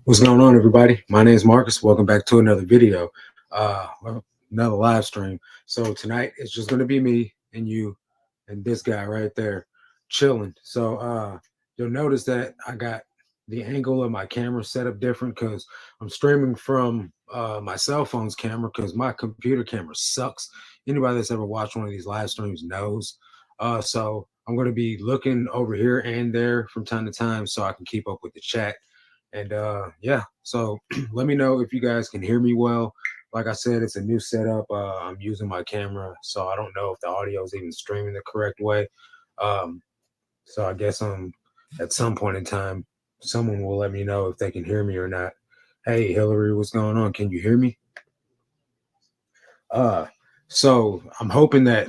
What's going on, everybody? My name is Marcus. Welcome back to another video, another live stream. So tonight it's just going to be me and you and this guy right there chilling. So you'll notice that I got the angle of my camera set up different because I'm streaming from my cell phone's camera because my computer camera sucks. Anybody that's ever watched one of these live streams knows. So I'm going to be looking over here and there from time to time so I can keep up with the chat. And yeah, so let me know if you guys can hear me well. Like I said, it's a new setup. I'm using my camera, so I don't know if the audio is even streaming the correct way. Um, so I guess at some point in time, someone will let me know if they can hear me or not. Hey, Hillary, what's going on? Can you hear me? So I'm hoping that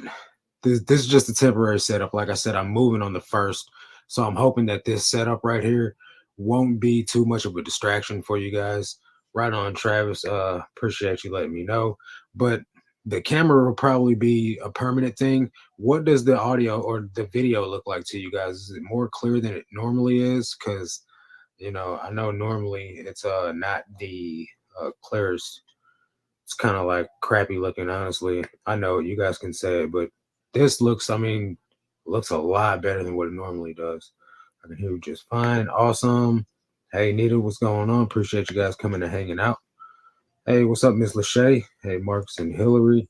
this is just a temporary setup. Like I said, I'm moving on the 1st, so I'm hoping that this setup right here won't be too much of a distraction for you guys. Right on, Travis. Appreciate you letting me know. But the camera will probably be a permanent thing. What does the audio or the video look like to you guys? Is it more clear than it normally is? Because I know normally it's not the clearest. It's kind of like crappy looking, honestly. I know you guys can say it, but this looks, looks a lot better than what it normally does. I can hear you just fine. Awesome. Hey, Nita, what's going on? Appreciate you guys coming and hanging out. Hey, what's up, Miss Lachey? Hey, Marcus and Hillary.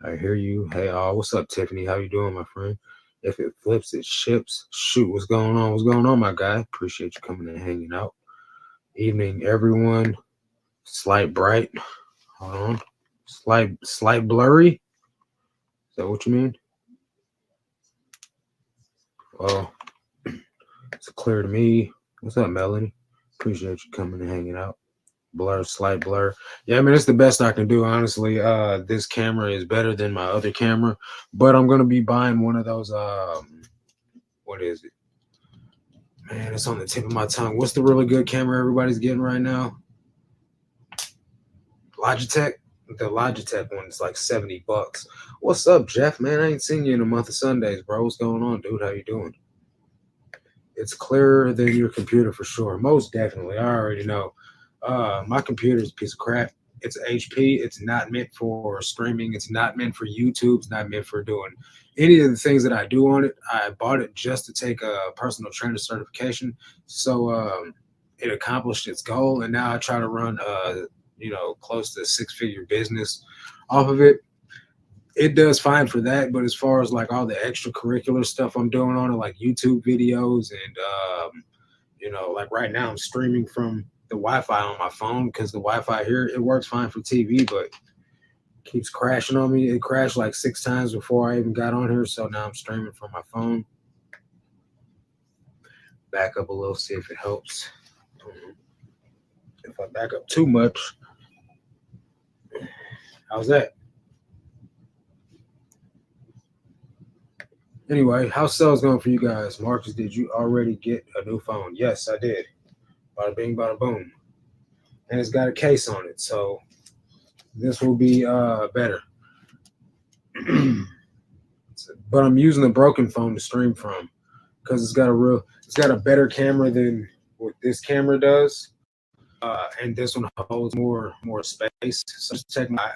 I hear you. Hey, what's up, Tiffany? How you doing, my friend? If it flips, it ships. Shoot, what's going on? What's going on, my guy? Appreciate you coming and hanging out. Evening, everyone. Slight bright. Hold on. Slight blurry. Is that what you mean? Well, it's clear to me. What's up, Melanie? Appreciate you coming and hanging out. Blur, slight blur. Yeah, it's the best I can do, honestly. This camera is better than my other camera, but I'm gonna be buying one of those. What is it? Man, it's on the tip of my tongue. What's the really good camera everybody's getting right now? Logitech. The Logitech one is like $70. What's up, Jeff? Man, I ain't seen you in a month of Sundays, bro. What's going on, dude? How you doing? It's clearer than your computer for sure. Most definitely. I already know. My computer is a piece of crap. It's HP. It's not meant for streaming. It's not meant for YouTube. It's not meant for doing any of the things that I do on it. I bought it just to take a personal trainer certification. So it accomplished its goal. And now I try to run close to a 6-figure business off of it. It does fine for that, but as far as like all the extracurricular stuff I'm doing on it, like YouTube videos and like right now I'm streaming from the Wi-Fi on my phone because the Wi-Fi here, it works fine for TV, but keeps crashing on me. It crashed like 6 times before I even got on here, so now I'm streaming from my phone. Back up a little, see if it helps. If I back up too much, how's that? Anyway, how's sales going for you guys? Marcus, did you already get a new phone? Yes, I did. Bada bing, bada boom. And it's got a case on it, so this will be better. But I'm using a broken phone to stream from because it's got a better camera than what this camera does. And this one holds more space. So just take my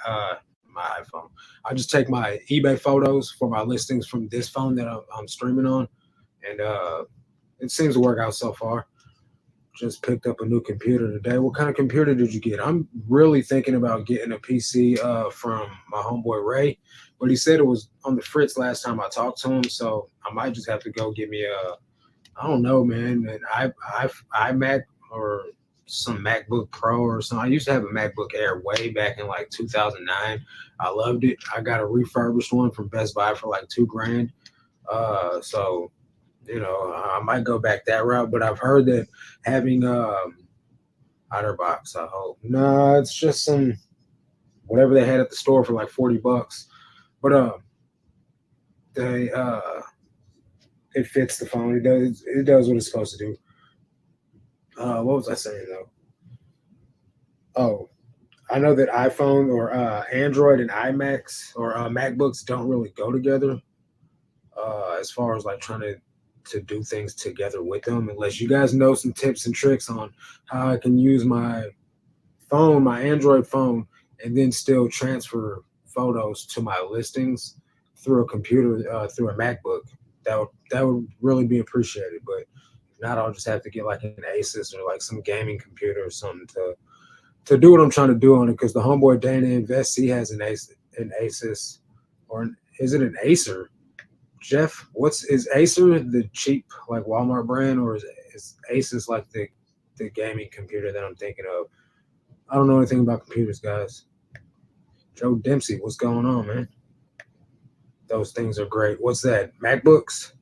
iPhone. I just take my eBay photos for my listings from this phone that I'm streaming on, and it seems to work out so far. Just picked up a new computer today. What kind of computer did you get? I'm really thinking about getting a PC from my homeboy Ray, but he said it was on the fritz last time I talked to him, so I might just have to go get me I don't know, man, an iMac or some MacBook Pro or something. I used to have a MacBook Air way back in like 2009. I loved it. I got a refurbished one from Best Buy for like $2,000. So I might go back that route, but I've heard that having OtterBox, I hope. No, it's just some whatever they had at the store for like $40. But they it fits the phone. It does what it's supposed to do. What was I saying though? Oh, I know that iPhone or Android and iMacs or MacBooks don't really go together. As far as like trying to to do things together with them. Unless you guys know some tips and tricks on how I can use my phone, my Android phone, and then still transfer photos to my listings through a computer, through a MacBook. That would really be appreciated. But if not, I'll just have to get like an Asus or like some gaming computer or something to do what I'm trying to do on it. Because the homeboy Dana Invest, he has an Asus, or is it an Acer? Jeff, is Acer the cheap like Walmart brand, or is Asus like the gaming computer that I'm thinking of? I don't know anything about computers, guys. Joe Dempsey, what's going on, man? Those things are great. What's that? MacBooks?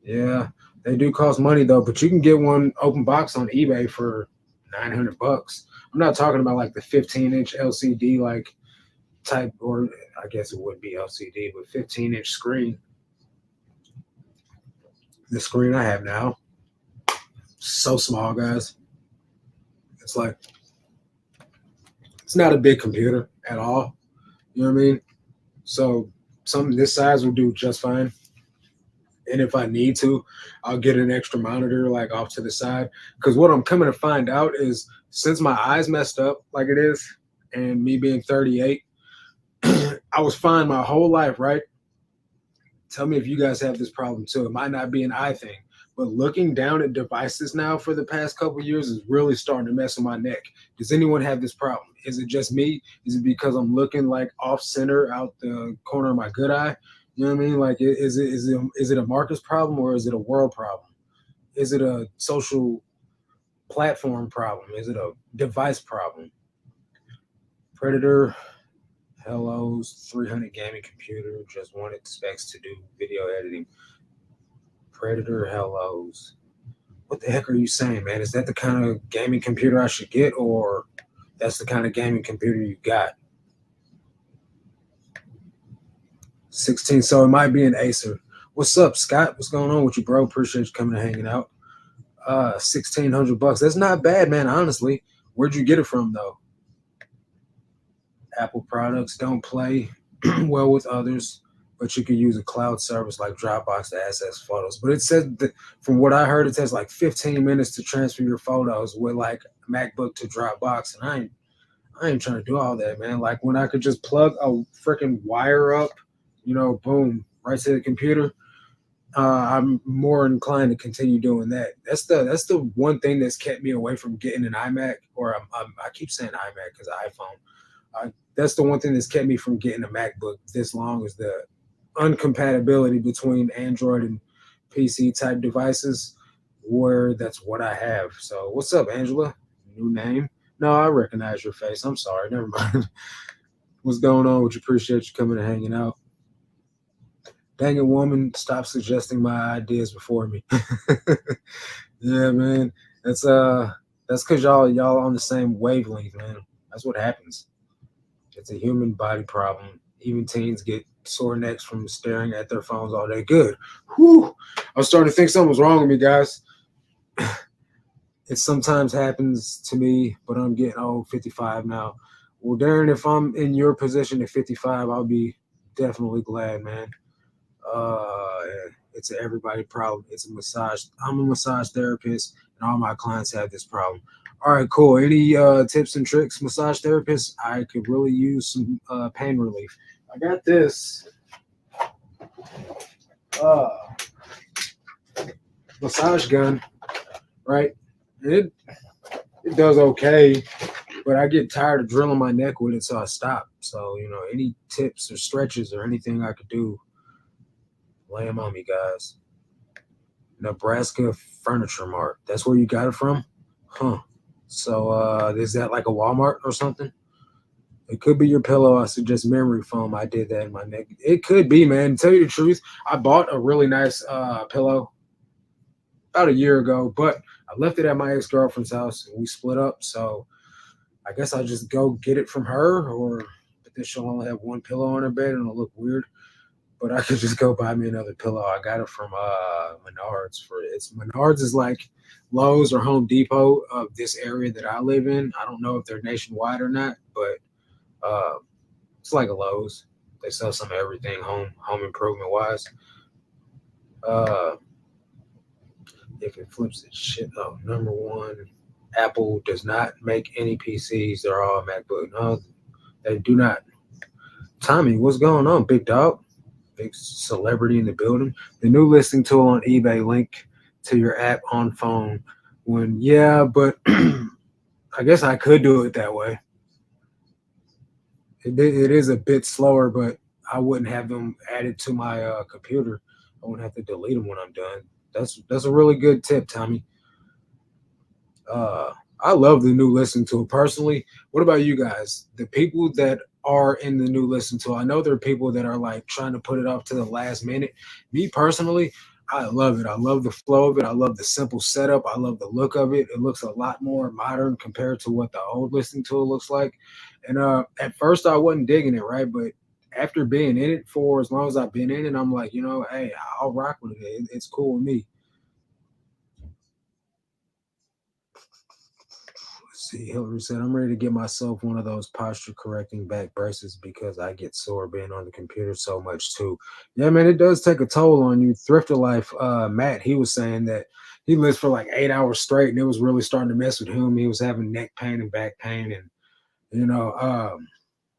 Yeah, they do cost money though, but you can get one open box on eBay for $900. I'm not talking about like the 15-inch LCD like type, or I guess it would be LCD, but 15-inch screen. The screen I have now, so small, guys. It's like it's not a big computer at all. You know what I mean? So something this size will do just fine. And if I need to, I'll get an extra monitor like off to the side. Because what I'm coming to find out is since my eyes messed up like it is, and me being 38, I was fine my whole life, right? Tell me if you guys have this problem too. It might not be an eye thing, but looking down at devices now for the past couple of years is really starting to mess with my neck. Does anyone have this problem? Is it just me? Is it because I'm looking like off center out the corner of my good eye? You know what I mean? Like, is it a Marcus problem, or is it a world problem? Is it a social platform problem? Is it a device problem? Predator, Hello's 300 gaming computer, just wanted specs to do video editing. Predator, Hello's. What the heck are you saying, man? Is that the kind of gaming computer I should get, or that's the kind of gaming computer you got? 16, so it might be an Acer. What's up, Scott? What's going on with you, bro? Appreciate you coming and hanging out. $1,600. That's not bad, man, honestly. Where'd you get it from, though? Apple products don't play well with others, but you can use a cloud service like Dropbox to access photos. But it said that, from what I heard, it takes like 15 minutes to transfer your photos with like MacBook to Dropbox, and I ain't trying to do all that, man. Like when I could just plug a freaking wire up, boom, right to the computer. I'm more inclined to continue doing that. That's the one thing that's kept me away from getting an iMac, or I keep saying iMac because iPhone. That's the one thing that's kept me from getting a MacBook this long, is the uncompatibility between Android and PC type devices, where that's what I have. So what's up, Angela? New name? No, I recognize your face. I'm sorry. Never mind. What's going on? Would you appreciate you coming and hanging out? Dang it, woman, stop suggesting my ideas before me. Yeah, man. That's because y'all on the same wavelength, man. That's what happens. It's a human body problem. Even teens get sore necks from staring at their phones all day. Good. Whew. I was starting to think something was wrong with me, guys. It sometimes happens to me, but I'm getting old, 55 now. Well, Darren, if I'm in your position at 55, I'll be definitely glad, man. It's an everybody problem. It's a massage. I'm a massage therapist, and all my clients have this problem. All right, cool. Any tips and tricks, massage therapist? I could really use some pain relief. I got this massage gun, right? It does okay, but I get tired of drilling my neck with it, so I stop. So, any tips or stretches or anything I could do, lay them on me, guys. Nebraska Furniture Mart. That's where you got it from? Huh. So is that like a Walmart or something? It could be your pillow. I suggest memory foam. I did that in my neck. It could be, man. To tell you the truth, I bought a really nice pillow about a year ago, but I left it at my ex-girlfriend's house and we split up. So I guess I'll just go get it from her, but then she'll only have one pillow on her bed and it'll look weird. But I could just go buy me another pillow. I got it from Menards. Menards is like Lowe's or Home Depot of this area that I live in. I don't know if they're nationwide or not, but it's like a Lowe's. They sell some of everything home improvement wise. if it flips its shit up. Number one, Apple does not make any PCs. They're all MacBook. No, they do not. Tommy, what's going on, big dog? Big celebrity in the building. The new listing tool on eBay link to your app on phone. When yeah, but I guess I could do it that way. It is a bit slower, but I wouldn't have them added to my computer. I wouldn't have to delete them when I'm done. That's a really good tip, Tommy. Uh, I love the new listen tool personally. What about you guys? The people that are in the new listen tool, I know there are people that are like trying to put it up to the last minute. Me personally, I love it. I love the flow of it. I love the simple setup. I love the look of it. It looks a lot more modern compared to what the old listening tool looks like. And at first I wasn't digging it, right? But after being in it for as long as I've been in it, I'm like, hey, I'll rock with it. It's cool with me. See, Hillary said, I'm ready to get myself one of those posture correcting back braces because I get sore being on the computer so much too. Yeah, man, it does take a toll on you. Thrifter Life, Matt, he was saying that he lived for like 8 hours straight and it was really starting to mess with him. He was having neck pain and back pain. And, you know,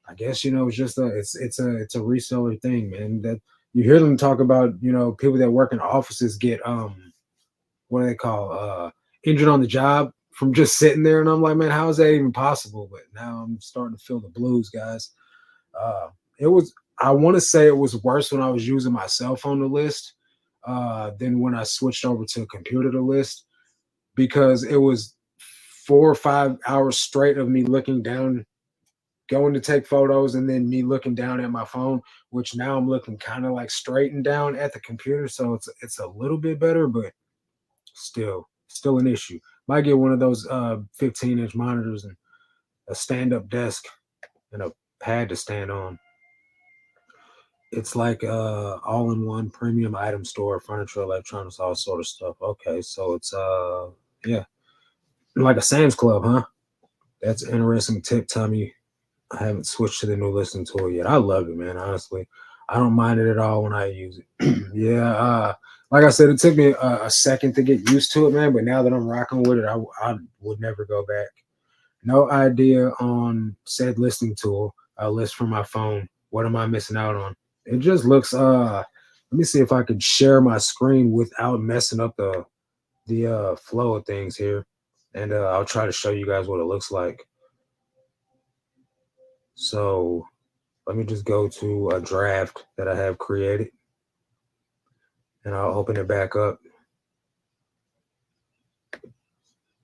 I guess, it's just it's a reseller thing, man. That you hear them talk about, people that work in offices get what do they call injured on the job from just sitting there, and I'm like, man, how is that even possible? But now I'm starting to feel the blues, guys. It was I want to say it was worse when I was using my cell phone to list than when I switched over to a computer to list, because it was 4 or 5 hours straight of me looking down, going to take photos, and then me looking down at my phone, which now I'm looking kind of like straight and down at the computer. So it's a little bit better, but still an issue. Might get one of those 15-inch monitors and a stand-up desk and a pad to stand on. It's like all-in-one premium item store, furniture, electronics, all sort of stuff. Okay, so it's yeah, like a Sam's Club, huh? That's an interesting tip, Tommy. I haven't switched to the new listening tool yet. I love it, man. Honestly, I don't mind it at all when I use it. Yeah, like I said, it took me a second to get used to it, man. But now that I'm rocking with it, I would never go back. No idea on said listening tool. I list from my phone. What am I missing out on? It just looks. Let me see if I could share my screen without messing up the flow of things here, and I'll try to show you guys what it looks like. So let me just go to a draft that I have created, and I'll open it back up.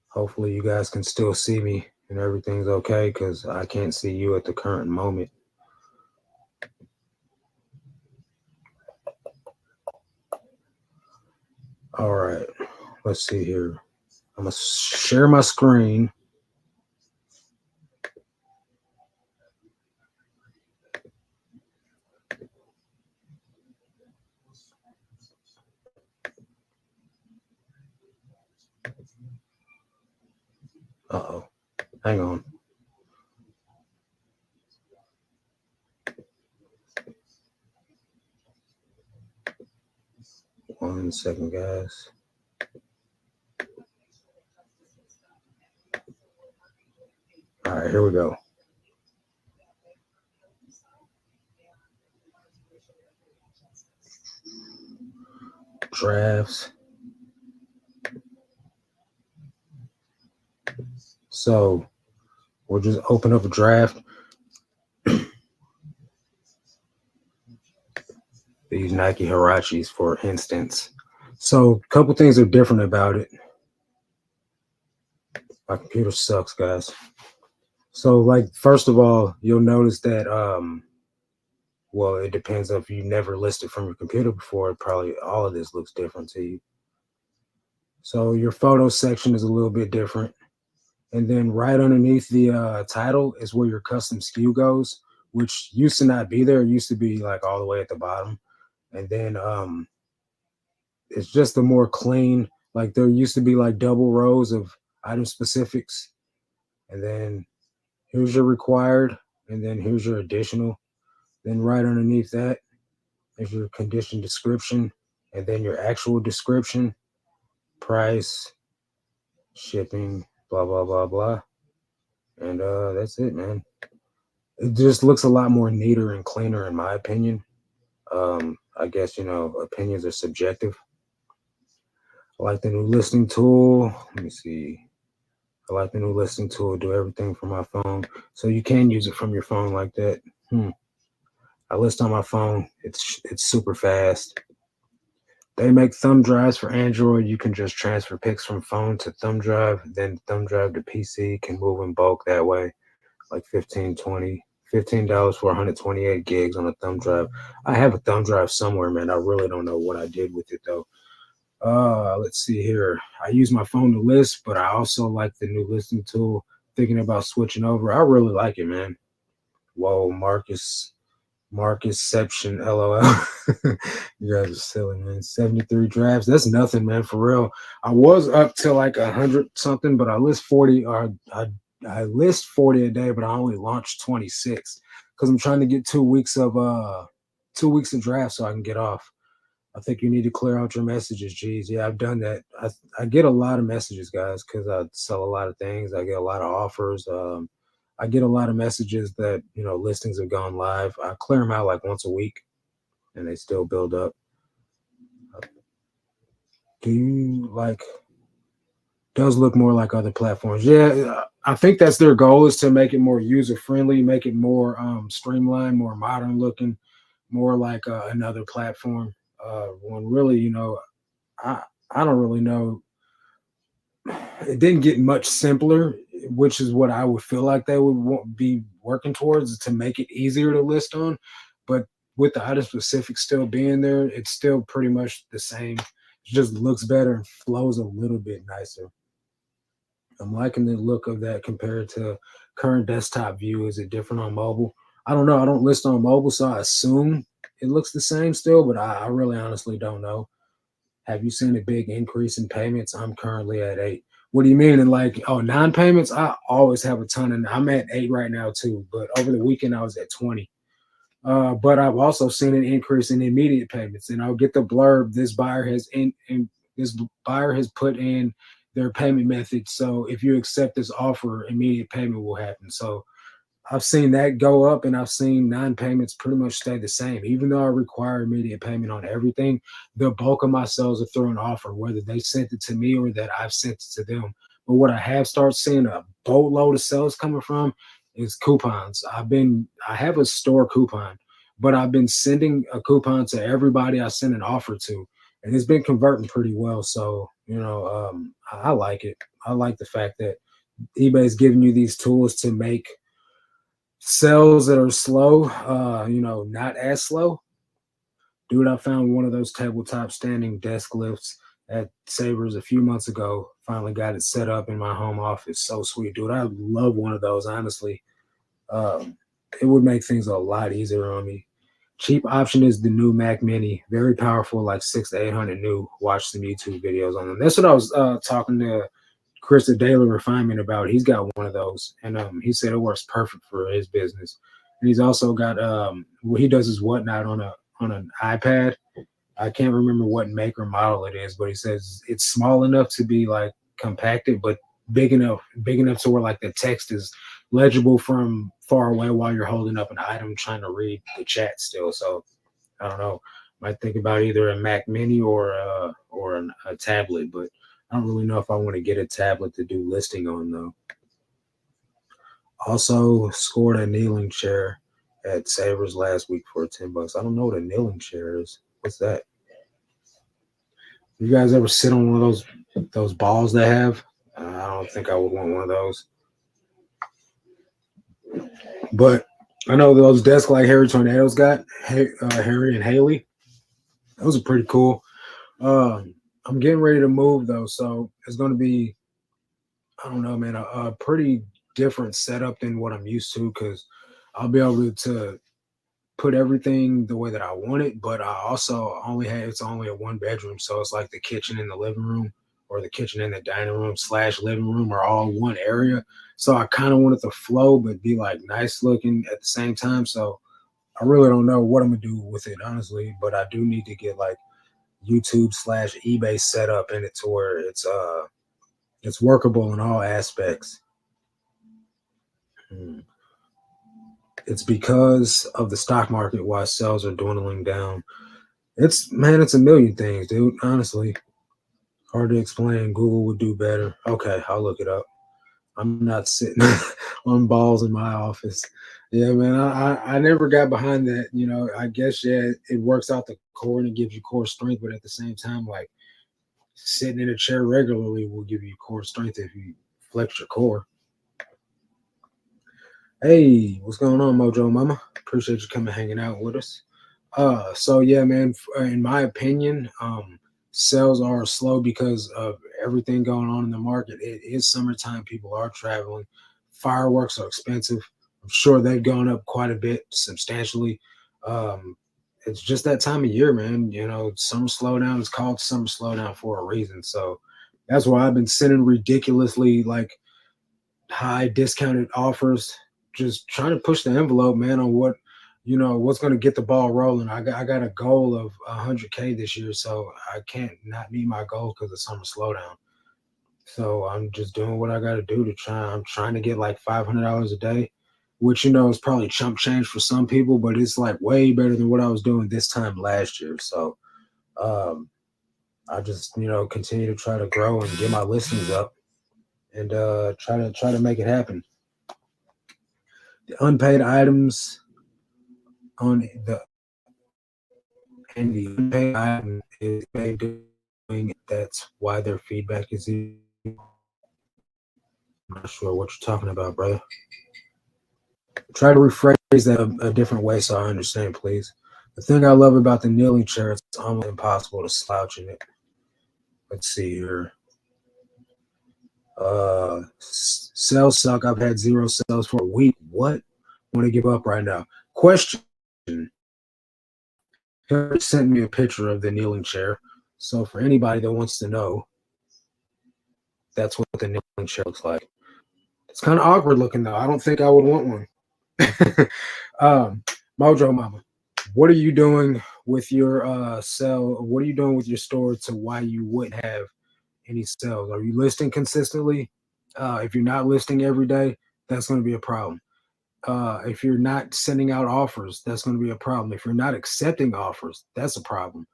Hopefully you guys can still see me and everything's okay, because I can't see you at the current moment. All right, let's see here. I'm going to share my screen. Uh-oh. Hang on. One second, guys. All right, here we go. Drafts. So we'll just open up a draft. These Nike Hirachis, for instance. So a couple things are different about it. My computer sucks, guys. So, like, first of all, you'll notice that well, it depends if you never listed from your computer before. Probably all of this looks different to you. So your photo section is a little bit different. And then right underneath the title is where your custom SKU goes, which used to not be there. It used to be like all the way at the bottom. And then it's just a more clean, like there used to be like double rows of item specifics. And then here's your required, and then here's your additional. Then right underneath that is your condition description, and then your actual description. price, shipping, blah blah blah blah, and that's it, man. It just looks a lot more neater and cleaner, in my opinion. I guess opinions are subjective. I like the new listing tool. Let me see. I like the new listing tool. Do everything from my phone, so you can use it from your phone like that. I list on my phone. It's super fast. They make thumb drives for Android. You can just transfer pics from phone to thumb drive, then thumb drive to PC. Can move in bulk that way, like 15, 20, $15 for 128 gigs on a thumb drive. I have a thumb drive somewhere, man. I really don't know what I did with it though. Let's see here. I use my phone to list, but I also like the new listing tool. Thinking about switching over. I really like it, man. Whoa, Marcusception, LOL. You guys are silly, man. 73 drafts. That's nothing, man, for real. I was up to like 100 something, but I list 40 or I list 40 a day, but I only launched 26 because I'm trying to get 2 weeks of 2 weeks of draft so I can get off. I think you need to clear out your messages, geez. Yeah, I've done that. I get a lot of messages, guys, because I sell a lot of things. I get a lot of offers. I get a lot of messages that listings have gone live. I clear them out like once a week, and they still build up. Do you like? Does look more like other platforms? Yeah, I think that's their goal, is to make it more user friendly, make it more streamlined, more modern looking, more like another platform. When really, I I don't really know. It didn't get much simpler, which is what I would feel like they would be working towards, to make it easier to list on. But with the item specific still being there, it's still pretty much the same. It just looks better and flows a little bit nicer. I'm liking the look of that compared to current desktop view. Is it different on mobile? I don't know. I don't list on mobile, so I assume it looks the same still, but I really honestly don't know. Have you seen a big increase in payments? I'm currently at 8. What do you mean? And like, oh, non-payments? I always have a ton, and I'm at 8 right now too. But over the weekend, I was at 20. But I've also seen an increase in immediate payments, and I'll get the blurb. This buyer has put in their payment method. So if you accept this offer, immediate payment will happen. So I've seen that go up, and I've seen non-payments pretty much stay the same. Even though I require immediate payment on everything, the bulk of my sales are through an offer, whether they sent it to me or that I've sent it to them. But what I have started seeing a boatload of sales coming from is coupons. I have a store coupon, but I've been sending a coupon to everybody I send an offer to, and it's been converting pretty well. So, I like it. I like the fact that eBay's giving you these tools to make sales that are slow, not as slow. Dude, I found one of those tabletop standing desk lifts at Savers a few months ago. Finally got it set up in my home office. So sweet, dude. I love one of those, honestly. Um, it would make things a lot easier on me. Cheap option is the new Mac Mini. Very powerful, like 6 to 800 new. Watch some YouTube videos on them. That's what I was talking to Chris the Daily Refinement about. He's got one of those, and he said it works perfect for his business. And he's also got what he does is Whatnot on an iPad. I can't remember what make or model it is, but he says it's small enough to be like compacted, but big enough to where like the text is legible from far away while you're holding up an item trying to read the chat still. So I don't know. Might think about either a Mac Mini or a tablet, but I don't really know if I want to get a tablet to do listing on though. Also scored a kneeling chair at Savers last week for $10. I don't know what a kneeling chair is. What's that? You guys ever sit on one of those balls they have? I don't think I would want one of those. But I know those desks like Harry Tornado's got, Harry and Haley. Those are pretty cool. I'm getting ready to move though, so it's going to be, I don't know, man, a pretty different setup than what I'm used to, because I'll be able to put everything the way that I want it, but I also it's only a 1 bedroom, so it's like the kitchen and the living room, or the kitchen and the dining room / living room are all one area. So I kind of want it to flow but be like nice looking at the same time. So I really don't know what I'm gonna do with it, honestly, but I do need to get like YouTube slash eBay setup in it to where it's workable in all aspects. Hmm. It's because of the stock market why sales are dwindling down. It's a million things, dude. Honestly, hard to explain. Google would do better. Okay, I'll look it up. I'm not sitting on balls in my office. Yeah, man. I never got behind that. I guess yeah, it works out the core and it gives you core strength, but at the same time, like sitting in a chair regularly will give you core strength if you flex your core. Hey, what's going on, Mojo Mama? Appreciate you coming hanging out with us. So yeah, man. In my opinion, sales are slow because of everything going on in the market. It is summertime; people are traveling. Fireworks are expensive. I'm sure they've gone up quite a bit, substantially. Um, it's just that time of year, man. Summer slowdown is called summer slowdown for a reason. So that's why I've been sending ridiculously like high discounted offers, just trying to push the envelope, man, on what's going to get the ball rolling. I got a goal of 100K this year, so I can't not meet my goal because of summer slowdown. So I'm just doing what I got to do to try. I'm trying to get like $500 a day, which is probably chump change for some people, but it's like way better than what I was doing this time last year. So um, I just continue to try to grow and get my listings up and try to make it happen. The unpaid items on the and the unpaid item is they doing. That's why their feedback is. I'm not sure what you're talking about, brother. Try to rephrase that a different way so I understand, please. The thing I love about the kneeling chair, it's almost impossible to slouch in it. Let's see here. Sales suck. I've had zero sales for a week. What? Want to give up right now? Question. He sent me a picture of the kneeling chair. So for anybody that wants to know, that's what the kneeling chair looks like. It's kind of awkward looking though. I don't think I would want one. um, Mojo Mama, what are you doing with your sell? What are you doing with your store to why you wouldn't have any sales? Are you listing consistently? If you're not listing every day, that's going to be a problem. If you're not sending out offers, that's going to be a problem. If you're not accepting offers, that's a problem.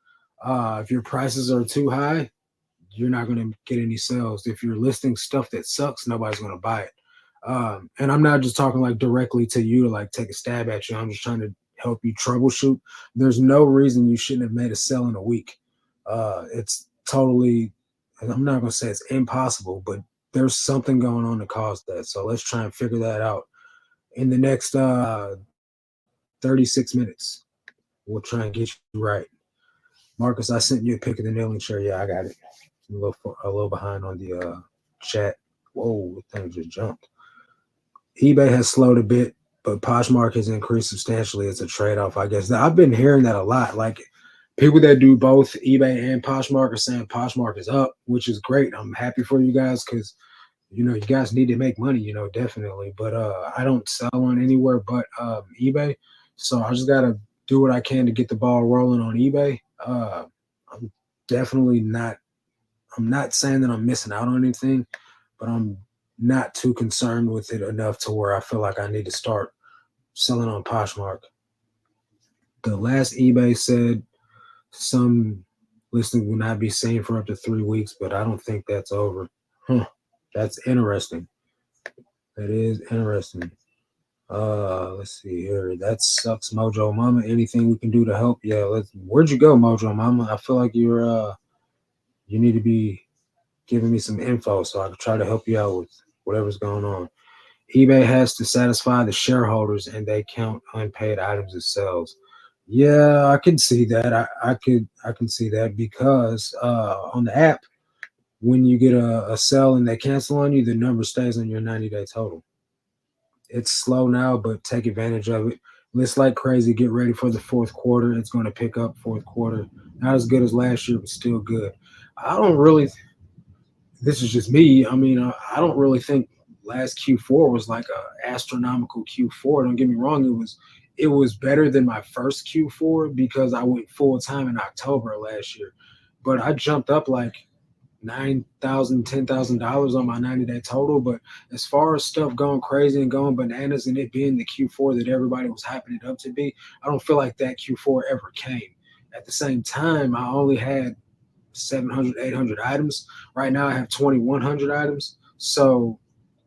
If your prices are too high, you're not going to get any sales. If you're listing stuff that sucks, nobody's going to buy it. And I'm not just talking like directly to you to like take a stab at you. I'm just trying to help you troubleshoot. There's no reason you shouldn't have made a sale in a week. It's totally, I'm not going to say it's impossible, but there's something going on to cause that. So let's try and figure that out in the next 36 minutes. We'll try and get you right. Marcus, I sent you a pic of the kneeling chair. Yeah, I got it. A little behind on the chat. Whoa, the thing just jumped. eBay has slowed a bit, but Poshmark has increased substantially. It's a trade-off, I guess. Now, I've been hearing that a lot. Like people that do both eBay and Poshmark are saying Poshmark is up, which is great. I'm happy for you guys because you guys need to make money, definitely. But I don't sell on anywhere but eBay. So I just gotta do what I can to get the ball rolling on eBay. I'm definitely not I'm not saying that I'm missing out on anything, but I'm not too concerned with it enough to where I feel like I need to start selling on Poshmark. The last eBay said some listing will not be seen for up to 3 weeks, but I don't think that's over. Huh. That's interesting. That is interesting. Let's see here. That sucks, Mojo Mama. Anything we can do to help? Yeah, where'd you go, Mojo Mama? I feel like you need to be giving me some info so I can try to help you out with whatever's going on. eBay has to satisfy the shareholders and they count unpaid items as sales. Yeah, I can see that. I can see that because on the app, when you get a sell and they cancel on you, the number stays on your 90-day total. It's slow now, but take advantage of it. List like crazy. Get ready for the fourth quarter. It's going to pick up fourth quarter. Not as good as last year, but still good. I don't really. This is just me. I mean, I don't really think last Q4 was like a astronomical Q4. Don't get me wrong. It was better than my first Q4 because I went full time in October last year. but I jumped up like $10,000 on my 90-day total. But as far as stuff going crazy and going bananas and it being the Q4 that everybody was hyping it up to be, I don't feel like that Q4 ever came. At the same time, I only had 700, 800 items. Right now, I have 2,100 items. So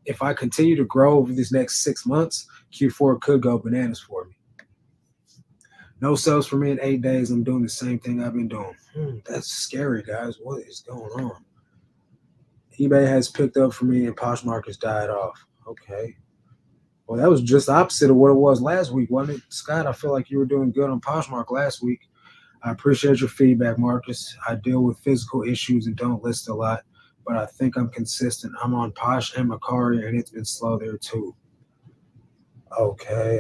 if I continue to grow over these next 6 months, Q4 could go bananas for me. No sales for me in 8 days. I'm doing the same thing I've been doing. That's scary, guys. What is going on? eBay has picked up for me and Poshmark has died off. Okay. Well, that was just the opposite of what it was last week, wasn't it? Scott, I feel like you were doing good on Poshmark last week. I appreciate your feedback, Marcus. I deal with physical issues and don't list a lot, but I think I'm consistent. I'm on Posh and Macari, and it's been slow there too. Okay.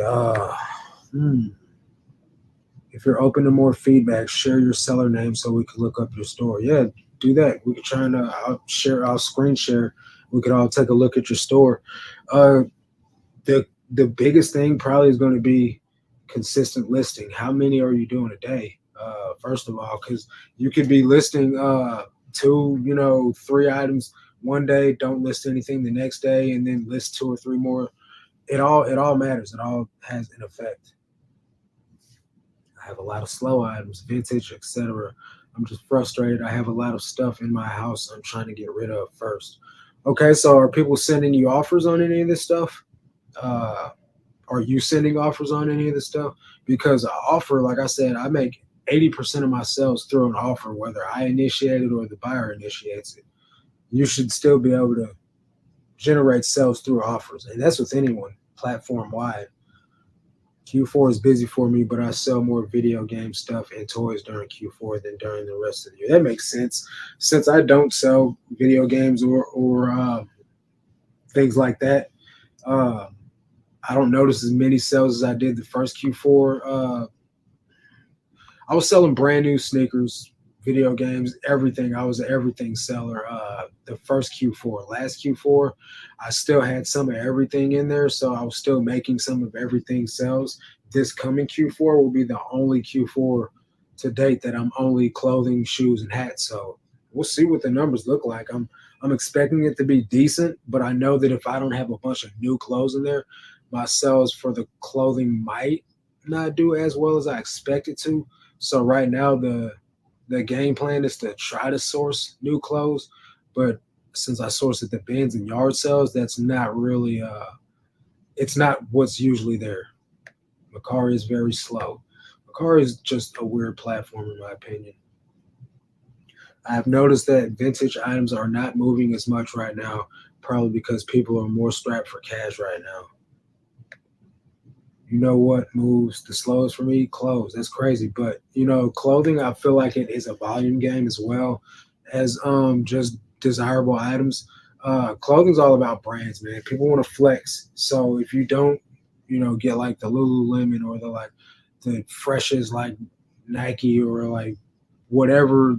If you're open to more feedback, share your seller name so we can look up your store. Yeah, do that. We could try and I'll screen share. We could all take a look at your store. Uh, the biggest thing probably is going to be consistent listing. How many are you doing a day? First of all, because you could be listing two, 3 items one day, don't list anything the next day, and then list 2 or 3 more. It all matters. It all has an effect. I have a lot of slow items, vintage, etc. I'm just frustrated. I have a lot of stuff in my house I'm trying to get rid of first. Okay, so are people sending you offers on any of this stuff? Uh, are you sending offers on any of this stuff? Because an offer, like I said, I make 80% of my sales through an offer, whether I initiate it or the buyer initiates it. You should still be able to generate sales through offers, and that's with anyone, platform wide. Q4 is busy for me, but I sell more video game stuff and toys during Q4 than during the rest of the year. That makes sense, since I don't sell video games or things like that. Uh, I don't notice as many sales as I did the first Q4. I was selling brand new sneakers, video games, everything. I was an everything seller. The first Q4, last Q4, I still had some of everything in there, so I was still making some of everything sales. This coming Q4 will be the only Q4 to date that I'm only clothing, shoes, and hats. So we'll see what the numbers look like. I'm expecting it to be decent, but I know that if I don't have a bunch of new clothes in there, my sales for the clothing might not do as well as I expect it to. So right now the game plan is to try to source new clothes, but since I source at the bins and yard sales, that's not really it's not what's usually there. Macari is very slow. Macari is just a weird platform in my opinion. I have noticed that vintage items are not moving as much right now, probably because people are more strapped for cash right now. You know what moves the slowest for me? Clothes. That's crazy. But clothing, I feel like it is a volume game as well as just desirable items. Clothing's all about brands, man. People want to flex. So if you don't, get like the Lululemon or the freshest like Nike or like whatever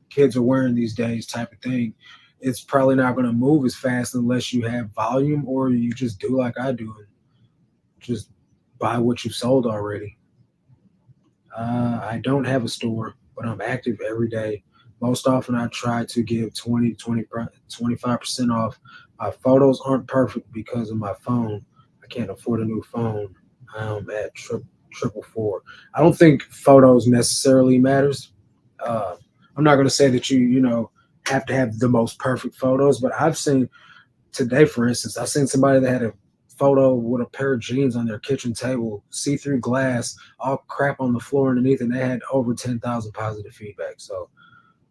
kids are wearing these days type of thing, it's probably not going to move as fast unless you have volume or you just do like I do and just buy what you've sold already. I don't have a store, but I'm active every day. Most often, I try to give 25% off. My photos aren't perfect because of my phone. I can't afford a new phone. I'm at triple four. I don't think photos necessarily matters. Uh, I'm not going to say that you have to have the most perfect photos, but I've seen today, for instance, I seen somebody that had a photo with a pair of jeans on their kitchen table, see-through glass, all crap on the floor underneath, and they had over 10,000 positive feedback. So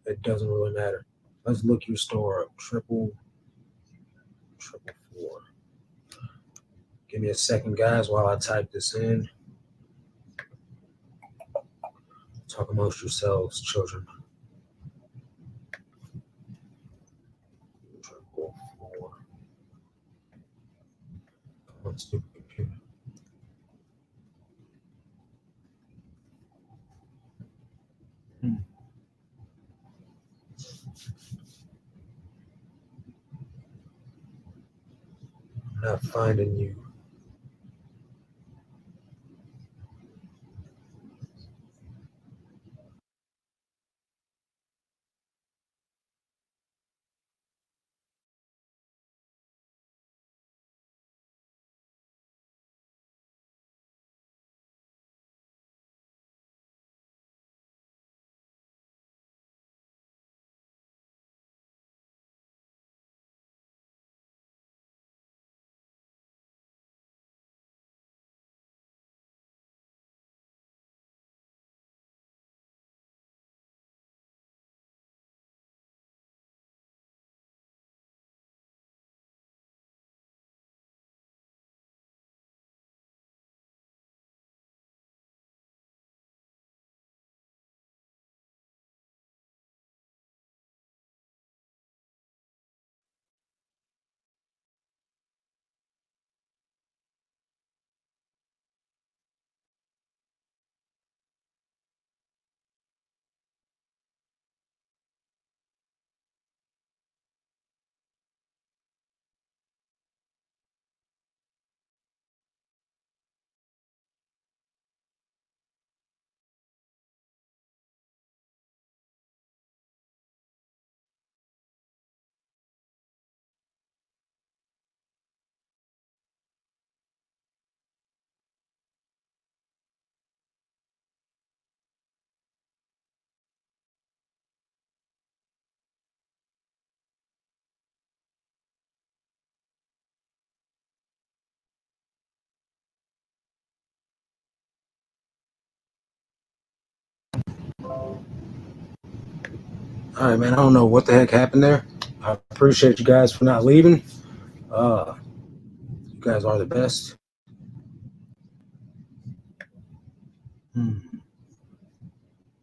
it doesn't really matter. Let's look your store up. Triple four. Give me a second, guys, while I type this in. Talk amongst yourselves, children. Triple four. Come on, stupid computer. I'm not finding you. All right, man. I don't know what the heck happened there. I appreciate you guys for not leaving. Uh, you guys are the best. Hmm.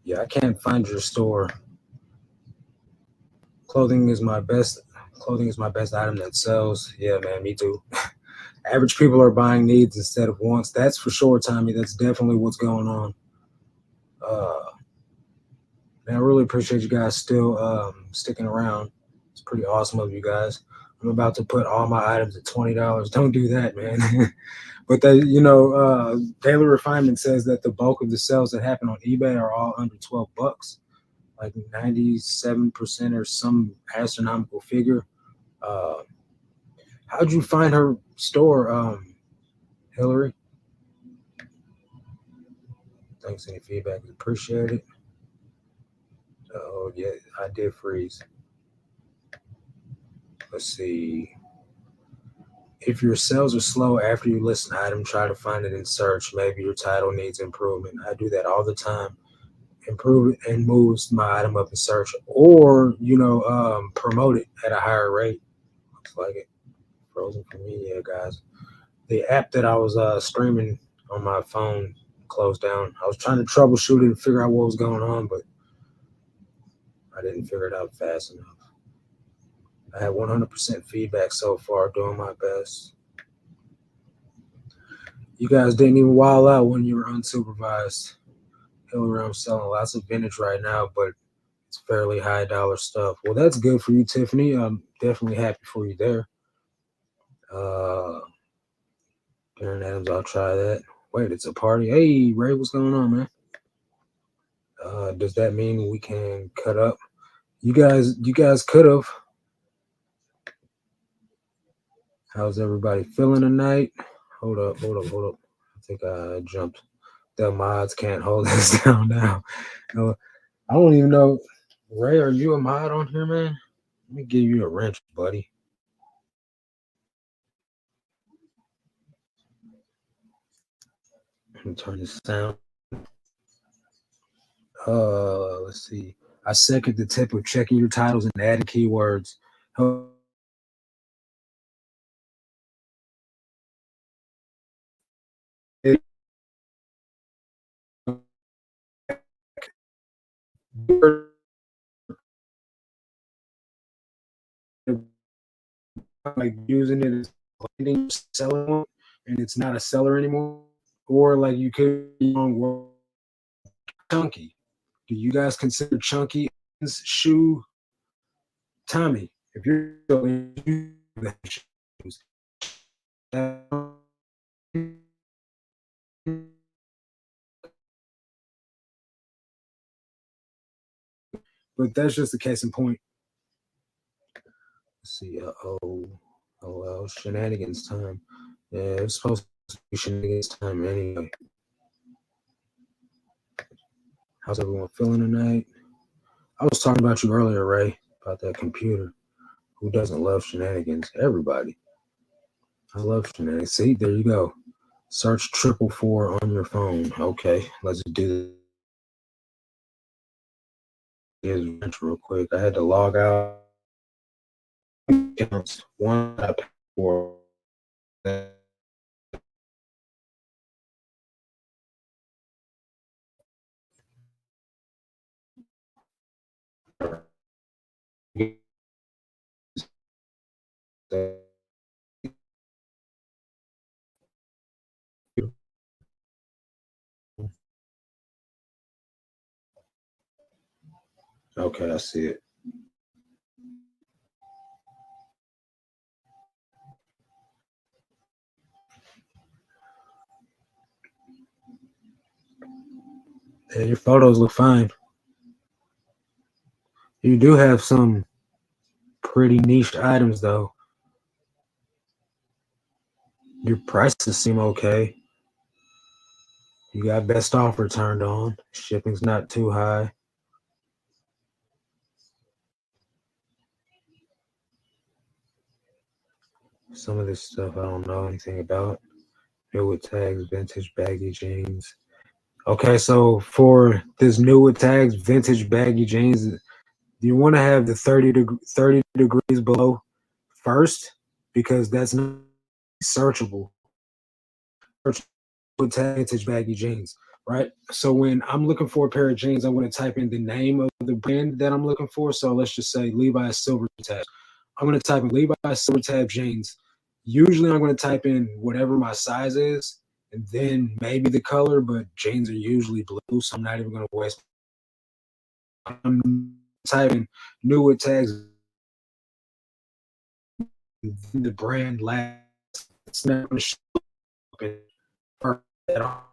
Yeah, I can't find your store. Clothing is my best. Clothing is my best item that sells. Yeah, man. Me too. Average people are buying needs instead of wants. That's for sure, Tommy. That's definitely what's going on. Uh, Man, I really appreciate you guys still sticking around. It's pretty awesome of you guys. I'm about to put all my items at $20. Don't do that, man. But daily refinement says that the bulk of the sales that happen on eBay are all under $12, like 97% or some astronomical figure. Uh, how'd you find her store, Hillary? Thanks. Any feedback is appreciated. Oh yeah, I did freeze. Let's see. If your sales are slow after you list an item, try to find it in search. Maybe your title needs improvement. I do that all the time. Improve it and moves my item up in search, or promote it at a higher rate. Looks like it frozen for me, yeah, guys. The app that I was streaming on my phone closed down. I was trying to troubleshoot it and figure out what was going on, but I didn't figure it out fast enough. I had 100% feedback so far, doing my best. You guys didn't even wild out when you were unsupervised. Hillary, I'm selling lots of vintage right now, but it's fairly high dollar stuff. Well, that's good for you, Tiffany. I'm definitely happy for you there. Uh, Darren Adams, I'll try that. Wait, it's a party. Hey, Ray, what's going on, man? Does that mean we can cut up? You guys could have. How's everybody feeling tonight? Hold up. I think I jumped. The mods can't hold us down now. I don't even know. Ray, are you a mod on here, man? Let me give you a wrench, buddy. Let me turn this sound. Let's see. I second the tip of checking your titles and adding keywords. Like using it as landing selling, and it's not a seller anymore, or like you could be on chunky. Do you guys consider chunky shoe, Tommy? If you're shoes, but that's just a case in point. Let's see. Well, shenanigans time. Yeah, it's supposed to be shenanigans time anyway. How's everyone feeling tonight? I was talking about you earlier, Ray, about that computer. Who doesn't love shenanigans? Everybody. I love shenanigans. See, there you go. Search 444 on your phone. Okay, let's do this real quick. I had to log out. One for that. Okay, I see it. Yeah, your photos look fine. You do have some pretty niche items, though. Your prices seem okay. You got best offer turned on. Shipping's not too high. Some of this stuff I don't know anything about. New with tags, vintage baggy jeans. Okay, so for this new with tags, vintage baggy jeans, You want to have the 30 degrees below first because that's not searchable. Search vintage baggy jeans, right? So when I'm looking for a pair of jeans, I'm going to type in the name of the brand that I'm looking for. So let's just say Levi's Silver Tab. I'm going to type in Levi's Silver Tab jeans. Usually I'm going to type in whatever my size is and then maybe the color, but jeans are usually blue, so I'm not even going to waste. I'm typing new with tags, the brand last. It's not going to show up at all.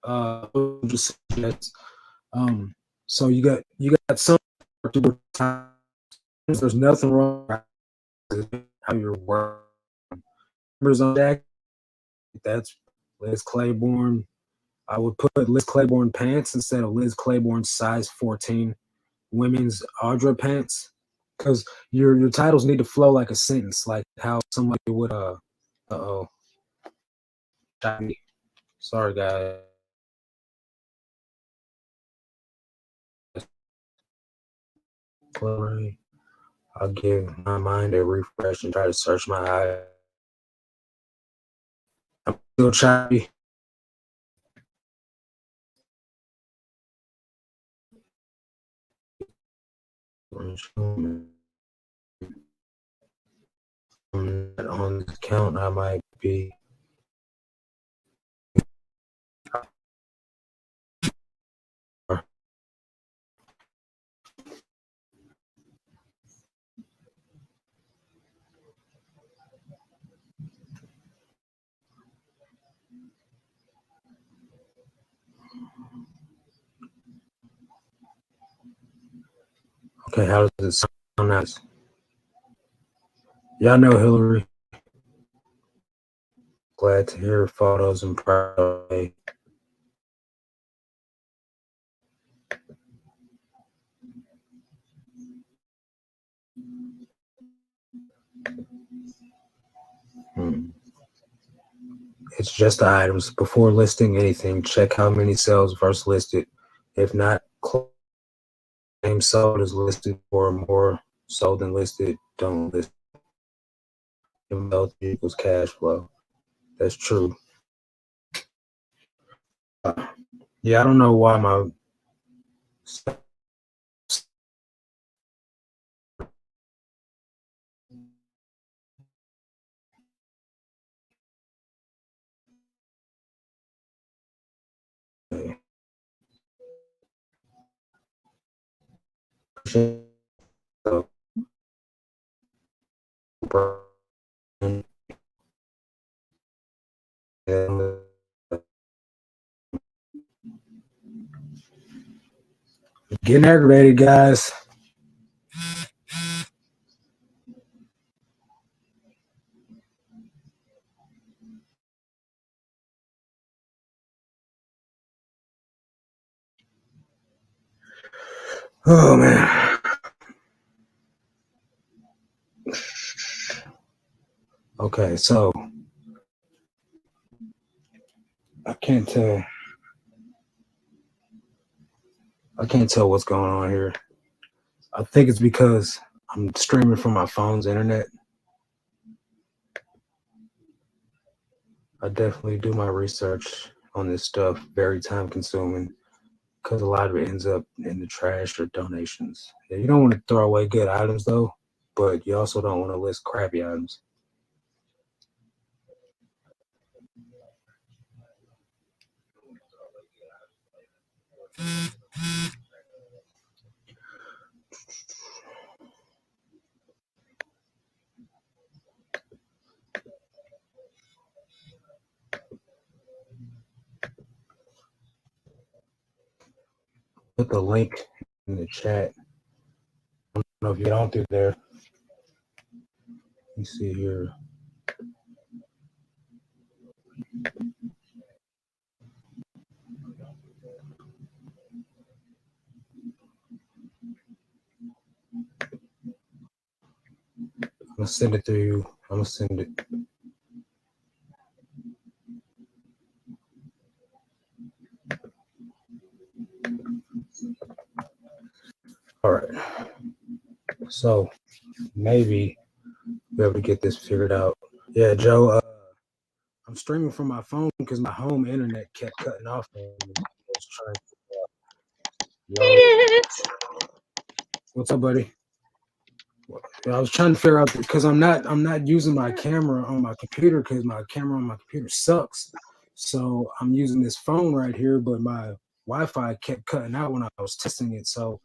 Uh, um, so you got some time. There's nothing wrong with how you're working. Numbers on Jack, that's Liz Claiborne. I would put Liz Claiborne pants instead of Liz Claiborne size 14 women's Audra pants because your titles need to flow like a sentence, like how somebody would oh, sorry guys. I'll give my mind a refresh and try to search my eye. I'm still choppy. On this count, I might be. Okay, how does it sound? Nice. Y'all know Hillary. Glad to hear photos and proud. It's just the items. Before listing anything, check how many sales versus listed. If not, claim sold is listed or more sold than listed, don't list. Both equals cash flow. That's true. Yeah, I don't know why my getting aggravated, guys. Oh man. Okay, so I can't tell what's going on here. I think it's because I'm streaming from my phone's internet. I definitely do my research on this stuff, very time consuming, because a lot of it ends up in the trash or donations. Yeah, you don't want to throw away good items though, but you also don't want to list crappy items. Put the link in the chat. I don't know if you don't do there. Let me see here. I'm gonna send it through you. I'm gonna send it. All right. So maybe be able to get this figured out. Yeah, Joe. I'm streaming from my phone because my home internet kept cutting off. And I was trying to, what's up, buddy? I was trying to figure out because I'm not using my camera on my computer because my camera on my computer sucks. So I'm using this phone right here, but my Wi-Fi kept cutting out when I was testing it. So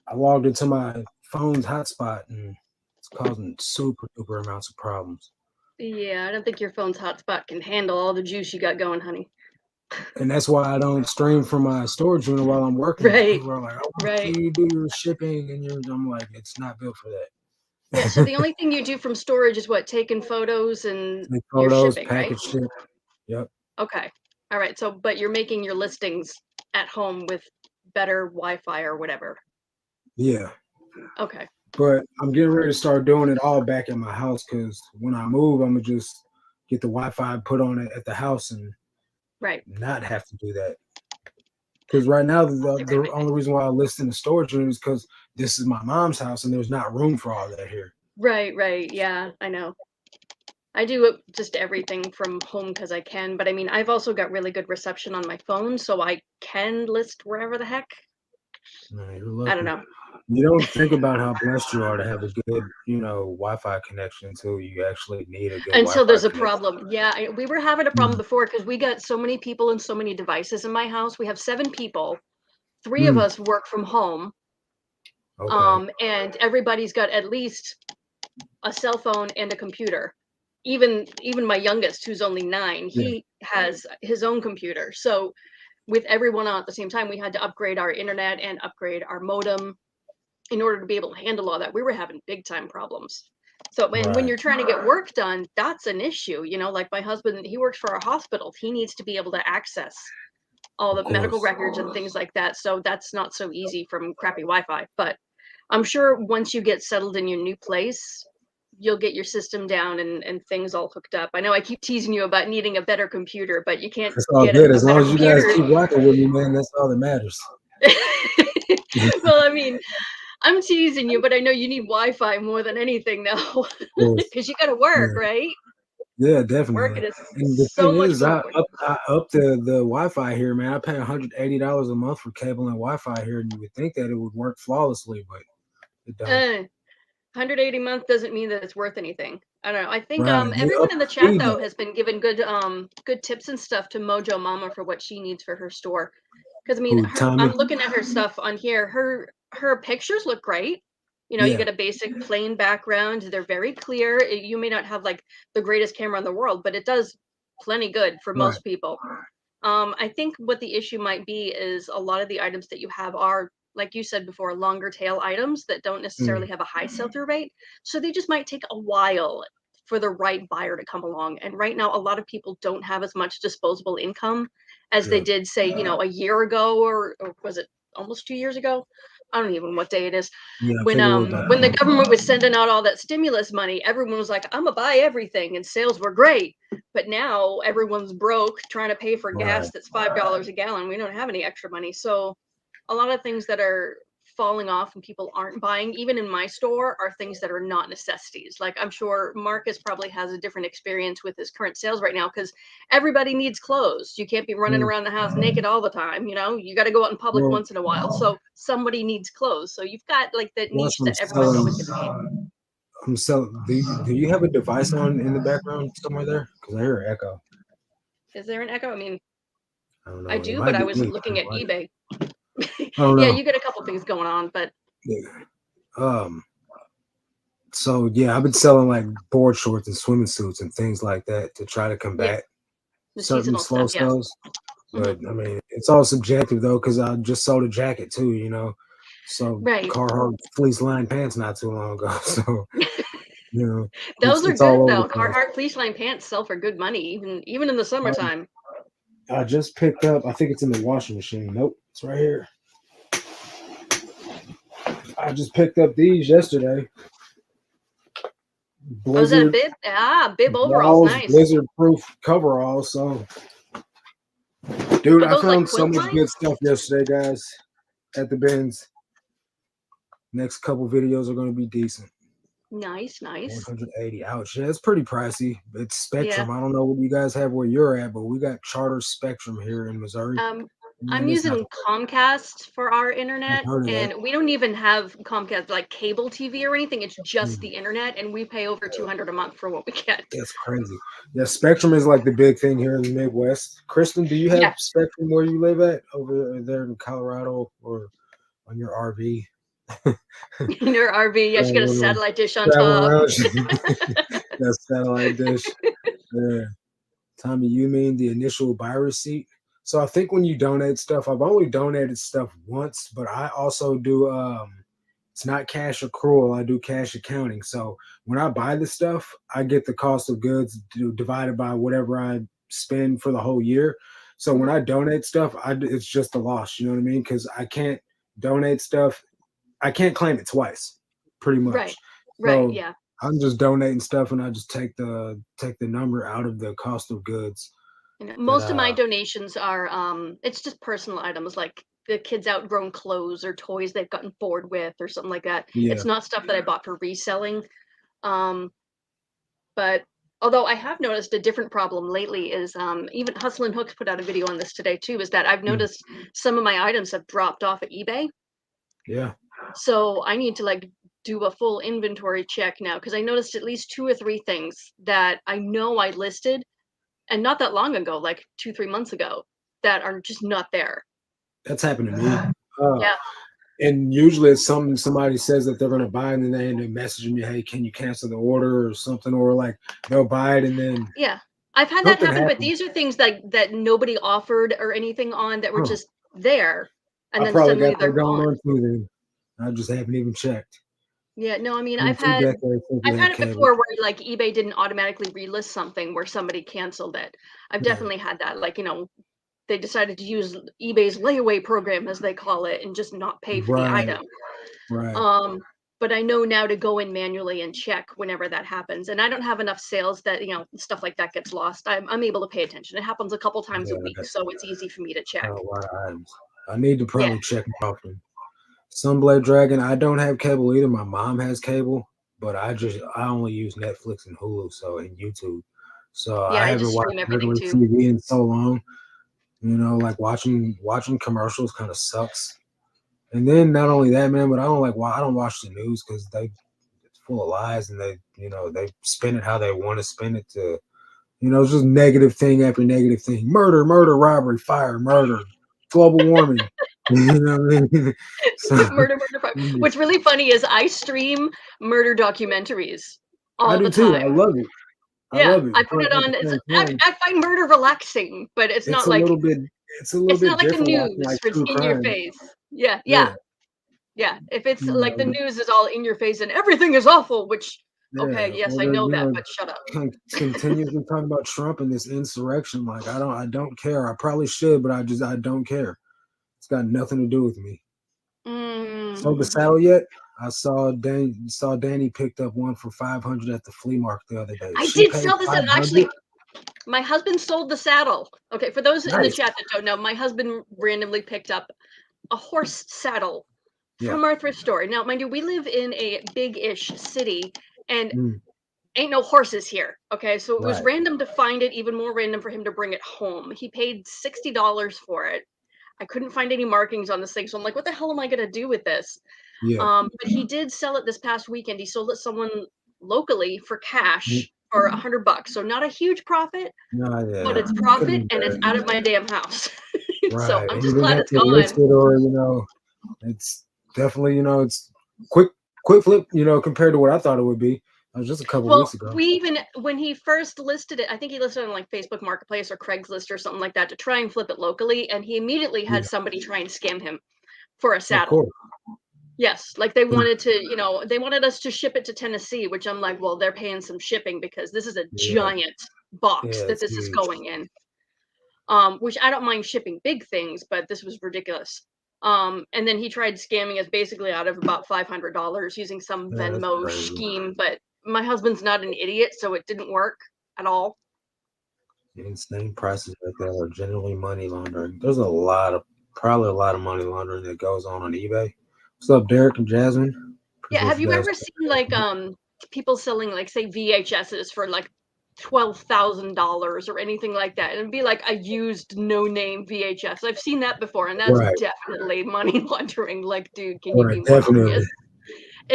I logged into my phone's hotspot and it's causing super duper amounts of problems. Yeah, I don't think your phone's hotspot can handle all the juice you got going, honey. And that's why I don't stream from my storage unit while I'm working. Right. People are like, "Oh, Right. can you do your shipping?" And I'm like, "It's not built for that." Yeah. So the only thing you do from storage is what? Taking photos and Take your photos, shipping, package right? ship. Yep. Okay. All right. So, but you're making your listings at home with better Wi-Fi or whatever. Yeah. Okay. But I'm getting ready to start doing it all back at my house because when I move, I'm gonna just get the Wi-Fi put on it at the house and not have to do that. Because right now, the only reason why I list in the storage unit is because this is my mom's house and there's not room for all that here. Right. Right. Yeah, I know. I do just everything from home because I can, but I mean, I've also got really good reception on my phone, so I can list wherever the heck. Man, you're lucky. I don't know. You don't think about how blessed you are to have a good, Wi-Fi connection until you actually need a good Until Wi-Fi there's a connection. problem. Yeah, we were having a problem before because we got so many people and so many devices in my house. We have 7 people. 3 of us work from home. Okay. And everybody's got at least a cell phone and a computer. Even my youngest, who's only 9, Yeah. he has his own computer. So with everyone on at the same time, we had to upgrade our internet and upgrade our modem in order to be able to handle all that. We were having big time problems. So when you're trying to get work done, that's an issue. Like my husband, he works for a hospital. He needs to be able to access all the medical records and things like that. So that's not so easy from crappy Wi-Fi. But I'm sure once you get settled in your new place, you'll get your system down and things all hooked up. I know I keep teasing you about needing a better computer, but you can't It's all get good. a As long better as you guys computer. keep rocking with me, man, that's all that matters. Well, I mean, I'm teasing you, but I know you need Wi-Fi more than anything now, because you got to work, right? Yeah, definitely. Working is And the so thing much is, more I important. up the Wi-Fi here, man. I pay $180 a month for cable and Wi-Fi here, and you would think that it would work flawlessly, but it don't. 180 a month doesn't mean that it's worth anything. I don't know. I think Right. They up everyone in the the chat speed though though. has been given good tips and stuff to Mojo Mama for what she needs for her store. Because I mean, Who, Tommy? I'm looking at her stuff on here. Her pictures look great. You Yeah. get a basic plain background. They're very clear. You may not have like the greatest camera in the world, but it does plenty good for most people. I think what the issue might be is a lot of the items that you have are, like you said before, longer tail items that don't necessarily have a high sell-through rate. So they just might take a while for the right buyer to come along. And right now, a lot of people don't have as much disposable income as they did, say, a year ago, or was it almost 2 years ago? I don't even know what day it is. Yeah, I When think it was about when the government was sending out all that stimulus money, everyone was like, "I'm gonna buy everything," and sales were great. But now everyone's broke trying to pay for gas that's $5 a gallon. We don't have any extra money. So a lot of things that are falling off and people aren't buying, even in my store, are things that are not necessities. Like I'm sure Marcus probably has a different experience with his current sales right now because everybody needs clothes. You can't be running around the house naked all the time. You got to go out in public once in a while. So somebody needs clothes. So you've got like that niche that everyone's always going to need. I'm selling. Do you have a device on in the background somewhere there? Because I hear an echo. Is there an echo? I mean, I don't I know. It do, but might I be was me. looking at Like, eBay. I don't Yeah, know. you get a couple things going on, but Yeah. So yeah, I've been selling like board shorts and swimming suits and things like that to try to yeah, combat the certain seasonal slow stuff, yeah. spells. But I mean, it's all subjective though, because I just sold a jacket too. So Right. Carhartt fleece lined pants not too long ago. So Those are it's all good over though. the place. Carhartt fleece line pants sell for good money, even in the summertime. I just picked up. I think it's in the washing machine. Nope, it's right here. I just picked up these yesterday. Oh, is that a Blizzard bib? Ah, bib overalls, balls, nice. blizzard proof coveralls. So, dude, Are I those like found so quilt much lined? good stuff yesterday, guys, at the bins. Next couple videos are going to be decent. Nice, nice. 180. Ouch. Yeah, it's pretty pricey. It's Yeah. Spectrum. I don't know what you guys have where you're at, but we got Charter Spectrum here in Missouri. Um, I'm Man, it's not. using Comcast for our I've internet, heard of that. and we don't even have Comcast like cable TV or anything. It's just Hmm. the internet, and we pay over 200 a month for what we get. That's crazy. Yeah, Spectrum is like the big thing here in the Midwest. Kristen, do you have Yeah, Spectrum where you live at over there in Colorado or on your RV? in your RV, yeah, she got a Traveling satellite dish on traveling top. around. That satellite dish. Yeah. Tommy, you mean the initial buy receipt? So I think when you donate stuff, I've only donated stuff once, but I also do it's not cash accrual, I do cash accounting. So when I buy the stuff, I get the cost of goods divided by whatever I spend for the whole year. So when Mhm. I donate stuff, it's just a loss, you know what I mean? Because I can't donate stuff, I can't claim it twice, pretty Right, much. right, So yeah. I'm just donating stuff and I just take the number out of the cost of goods that Most of my donations are it's just personal items like the kids' outgrown clothes or toys they've gotten bored with or something like that. It's yeah. not stuff that I bought for reselling. Um, but although I have noticed a different problem lately is even Hustle and Hooks put out a video on this today too, is that I've Mm, noticed some of my items have dropped off at eBay. yeah. So I need to like do a full inventory check now because I noticed at least two or three things that I know I listed and not that long ago, like 2, 3 months ago, that are just not there. That's happened to me. Uh, Yeah, and usually it's something somebody says that they're gonna buy and then they end up messaging me, hey, can you cancel the order or something? Or like they'll buy it and then yeah. I've had that something happen, but happens. these are things that nobody offered or anything on that were Huh. just there, and I then probably suddenly got they're that going gone. on too then. I just haven't even checked. Yeah, no, I mean, Been two decades since we I've had had it cable. before where, like, eBay didn't automatically relist something where somebody canceled it. I've Yeah. definitely had that, like, they decided to use eBay's layaway program, as they call it, and just not pay for the Right. item. Right. Um, but I know now to go in manually and check whenever that happens, and I don't have enough sales that, stuff like that gets lost. I'm able to pay attention. It happens a couple times Yeah, a I week, got so it's easy for me to check. a lot of items. I need to Yeah, probably check more often. Sunblade Dragon, I don't have cable either. My mom has cable, but I only use Netflix and Hulu, so and YouTube. So yeah, I I haven't just watched stream everything regular too. TV in so long. Like watching commercials kind of sucks. And then not only that, man, but I don't watch the news because it's full of lies and they spin it how they want to spin it to it's just negative thing after negative thing. Murder, murder, robbery, fire, murder, global warming. You know what I mean? So Murder, murder, what's really funny is I stream murder documentaries I all do the too. I time. love it. I Yeah, love it. I put But it at the on. same I, time, I find murder relaxing, but it's it's not a like little bit it's a little it's bit not like the different watching news like where it's true in your crime. face. Yeah, Yeah. yeah, yeah. If it's You like the know, news is all in your face and everything is awful, which okay, yeah. yes, Or I they're, know that, but shut up. continuously talking about Trump and this insurrection. Like I don't care. I probably should, but I don't care. It's got nothing to do with me. Sold the Mm. saddle yet? I saw Danny picked up one for 500 at the flea market the other day. I She did paid sell this, and 500. actually, my husband sold the saddle. Okay, for those in the Nice. chat that don't know, my husband randomly picked up a horse saddle Yeah. from our thrift store. Now, mind you, we live in a big-ish city, and Mm, ain't no horses here. Okay, so it was right. random to find it, even more random for him to bring it home. He paid $60 for it. I couldn't find any markings on this thing, so I'm like, what the hell am I gonna do with this? Yeah. But he did sell it this past weekend. He sold it someone locally for Mm, cash for $100. So not a huge profit, no, but yeah. it's Could have profit been and it's better. out of my damn house. So Right. I'm And you just didn't glad have it's to list gone. it or, it's definitely, it's quick quick flip, compared to what I thought it would be. It was just a couple Well, weeks ago. we even when he first listed it, I think he listed it on like Facebook Marketplace or Craigslist or something like that to try and flip it locally, and he immediately had Yeah. somebody try and scam him for a Of saddle. course. Yes, like they Mm, wanted to, they wanted us to ship it to Tennessee, which I'm like, well, they're paying some shipping because this is a yeah. giant box Yeah, that it's this is huge. going in. Which I don't mind shipping big things, but this was ridiculous. And then he tried scamming us basically out of about $500 using some Yeah, that's Venmo crazy. scheme, but my husband's not an idiot, so it didn't work at all. Insane prices like that are generally money laundering. There's probably a lot of money laundering that goes on eBay. What's up, Derek and Jasmine? Yeah, Appreciate have you guys. ever seen like people selling like say VHSs for like $12,000 or anything like that? And it'd be like a used no-name VHS. I've seen that before, and that's Right, definitely money laundering. Like, dude, can you right, be more definitely. obvious?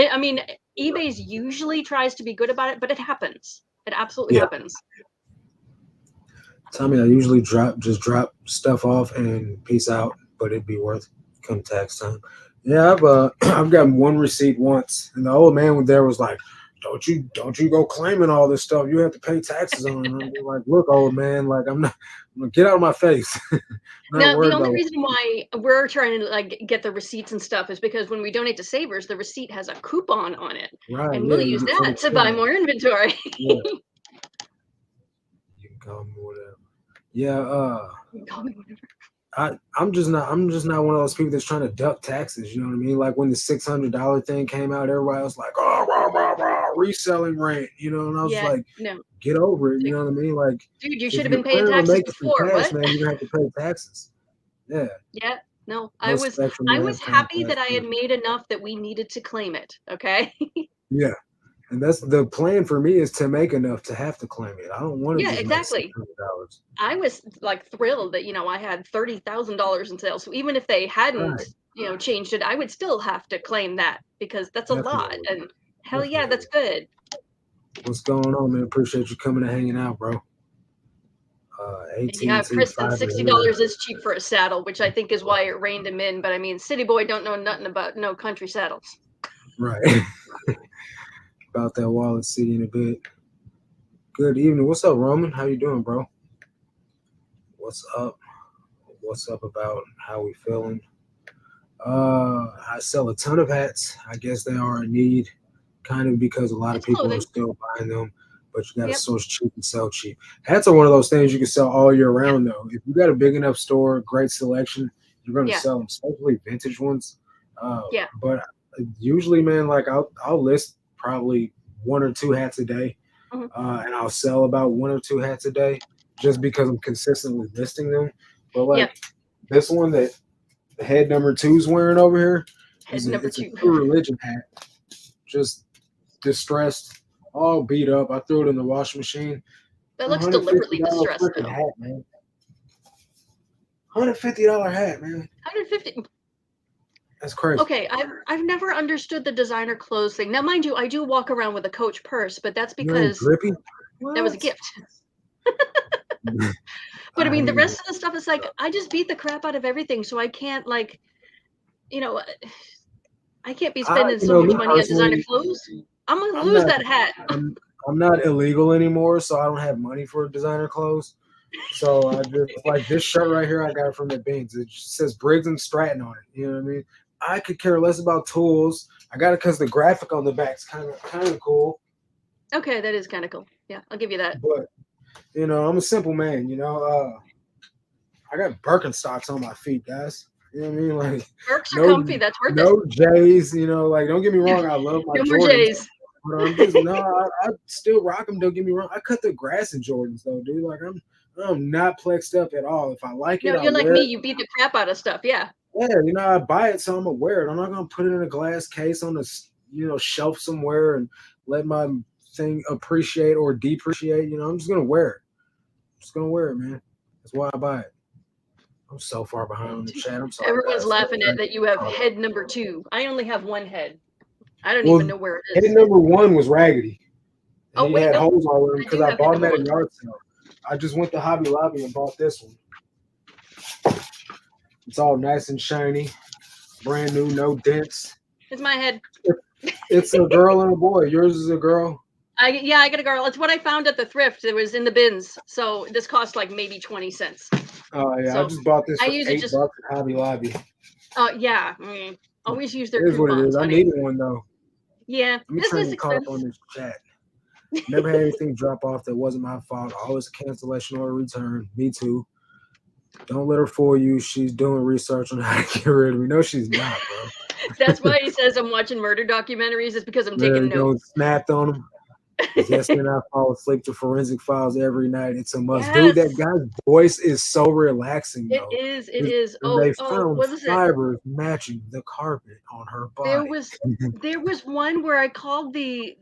I mean, eBay's usually tries to be good about it, but it happens. It absolutely Yeah. happens. Tommy, I usually drop stuff off and peace out, but it'd be worth come tax time. Yeah, I've gotten one receipt once, and the old man there was like, don't you go claiming all this stuff. You have to pay taxes on it. And I'm like, look, old man, like I'm gonna get out of my face. I'm not Now, the worried only about reason why we're trying to like get the receipts and stuff is because when we donate to Savers, the receipt has a coupon on it, right, and yeah, we'll you use get that to buy 20%. more inventory. Yeah. You can call me whatever. Yeah, Call me whatever. I'm just not one of those people that's trying to duck taxes. You know what I mean? Like when the $600 thing came out, everybody was like, "Oh, rah, rah, rah, reselling rent," you know, and I was Yeah, like, no, "Get over it." You know what I mean? Like dude, you should if have you're been paying planning on taxes making some before. cash, What? man, you're gonna have to pay taxes. Yeah, Yeah, no, no spectrum I to was have paying happy that I taxes. had made enough that we needed to claim it. Okay. Yeah, and that's the plan for me is to make enough to have to claim it. I don't want to Yeah, just make exactly. $600. I was like thrilled that I had $30,000 in sales. So even if they hadn't Right, changed it, I would still have to claim that because that's a lot. definitely, And hell yeah, definitely. that's good. What's going on, man? Appreciate you coming and hanging out, bro. And yeah, AT&T Kristen, fiber $60 is cheap for a saddle, which I think is why it reined him in. But I mean, city boy don't know nothing about no country saddles. right. About that wallet city in a bit. Good evening. What's up, Roman? How you doing, bro? What's up? What's up about how we feeling? I sell a ton of hats. I guess they are in need, kind of because a lot of It's people are clothing. still buying them. But you got to Yep. source cheap and sell cheap. Hats are one of those things you can sell all year Yeah. round, though. If you got a big enough store, great selection, you're going to Yeah. sell them, especially vintage ones. Yeah. But usually, man, like I'll list probably one or two hats a day, Mhm. and I'll sell about one or two hats a day just because I'm consistently listing them. But like Yep. this one that the head number two's wearing over here Head number it's a two. true religion hat, just distressed, all beat up. I threw it in the washing machine. That looks deliberately $150 distressed, freaking though. hat, man. $150 hat, man. 150. That's crazy. Okay, I've never understood the designer clothes thing. Now, mind you, I do walk around with a Coach purse, but that's You ain't because drippy? that was a What? gift. But I mean, the hate rest it. of the stuff is like I just beat the crap out of everything, so I can't you know, I can't be spending so much Me money on designer personally, clothes. I'm gonna I'm lose not that hat. I'm not illegal anymore, so I don't have money for designer clothes. So I just like this shirt right here. I got it from the Bins. It just says Briggs and Stratton on it. You know what I mean? I could care less about tools. I got it because the graphic on the back's kind of cool. Okay, that is kind of cool. Yeah, I'll give you that. But I'm a simple man. I got Birkenstocks on my feet, guys. You know what I mean? Like Birks are no comfy. That's worth it. no J's. Like don't get me wrong. I love my No more Jordans. J's. But I'm just I still rock them. Don't get me wrong. I cut the grass in Jordans though, dude. Like I'm not plexed up at all. If I like No, it, I you're like wear me. it. You beat the crap out of stuff. Yeah. Yeah, I buy it, so I'm gonna wear it. I'm not gonna put it in a glass case on a shelf somewhere and let my thing appreciate or depreciate. I'm just gonna wear it. Just gonna wear it, man. That's why I buy it. I'm so far behind on the chat. I'm sorry, Everyone's guys. laughing at that you have head number 2. I only have one head. I don't Well, even know where it head is. number one was raggedy. Oh He wait, had no, holes all over him I because do I have head bought him number at a 1. yard sale. I just went to Hobby Lobby and bought this one. It's all nice and shiny, brand new, no dents. It's my head. It's a girl and a boy. Yours is a girl. I got a girl. It's what I found at the thrift. It was in the bins. So this cost like maybe 20 cents. Oh yeah, So I just bought this I for use it $8 at Hobby Lobby. yeah. I mean, always use their It is what it coupons, is. I honey. needed one though. Yeah, Let me this try is and get caught up on expensive. this chat. Never had anything drop off that wasn't my fault. Always a cancellation or a return. Me too. Don't let her fool you. She's doing research on how to get rid of me. No, she's not, bro. That's why he says I'm watching murder documentaries. Is because I'm There taking you go. notes. Snapped on him. Yes, and I fall asleep to Forensic Files every night. It's a must. Dude, that Yes, guy's voice is so relaxing, it though. is. It is. And they Oh, found what is it? fibers matching the carpet on her There body. was there was one where I called the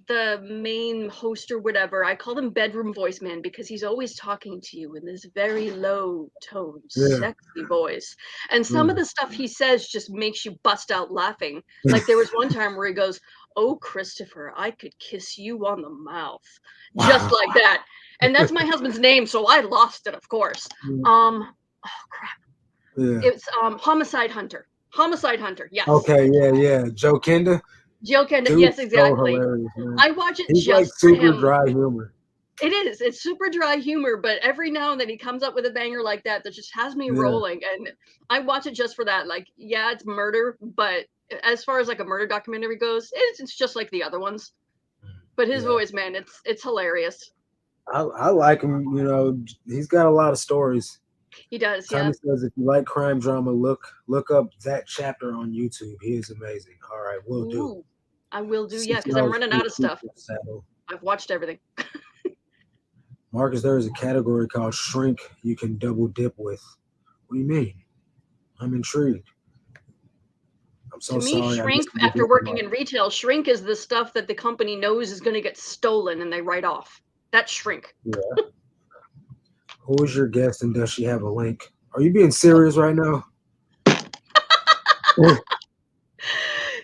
main host or whatever. I called him bedroom voice man because he's always talking to you in this very low tone, Yeah. sexy voice. And some of Mm. the stuff he says just makes you bust out laughing. Like there was one time where he goes, "Oh, Christopher, I could kiss you on the mouth." Just Wow. like that. And that's my husband's name, so I lost it, of course. Mm. Oh crap. Yeah. It's Homicide Hunter. Homicide Hunter. Yes. Okay. Yeah. Yeah. Joe Kenda, Joe Kenda. Yes, dude's so exactly. hilarious, man. I watch it He's like just for super him. dry humor. It is. It's super dry humor, but every now and then he comes up with a banger like that that just has me Yeah. rolling. And I watch it just for that. Like, yeah, it's murder, but as far as like a murder documentary goes, it's just like the other ones. But his Yeah. voice, man, it's hilarious. I like him. He's got a lot of stories. He does, Tommy yeah. says if you like crime drama, look up that chapter on YouTube. He is amazing. All right, will do. Ooh, I will do, yeah, because I'm 6 hours running for out of stuff. saddle. I've watched everything. Marcus, there is a category called shrink you can double dip with. What do you mean? I'm intrigued. I'm To so me, sorry. I shrink, missed the after different working part. in retail, shrink is the stuff that the company knows is going to get stolen and they write off. That's shrink. Yeah. Who is your guest and does she have a link? Are you being serious right now?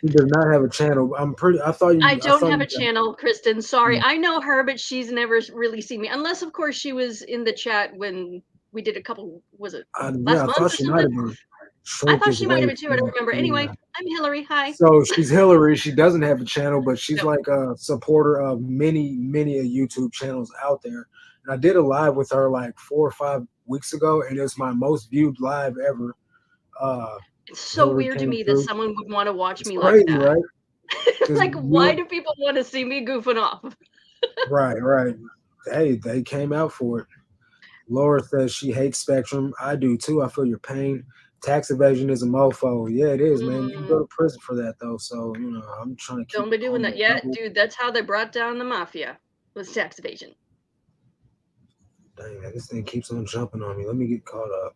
She does not have a channel. I thought I you don't have a channel, Kristen. Sorry. yeah. I know her, but she's never really seen me. Unless, of course, she was in the chat when we did a couple, was it Yeah, last I month thought or she might something? have been. I Shrink thought is she might have way been too. I don't too. remember. Anyway, Yeah. I'm Hillary. Hi. So she's Hillary. She doesn't have a channel, but she's No. like a supporter of many YouTube channels out there. And I did a live with her like 4 or 5 weeks ago, and it's my most viewed live ever. Uh, It's so Hillary weird to came me that through. someone would want to watch It's me like crazy, that. right? Because Like, why do people want to see me goofing off? right. Hey, they came out for it. Laura says she hates Spectrum. I do too. I feel your pain. Tax evasion is a mofo. Yeah, it is, man. You can go Mm, to prison for that though. So I'm trying to keep don't be doing on that the yet, level. dude. That's how they brought down the mafia, was tax evasion. Dang, man, this thing keeps on jumping on me. Let me get caught up.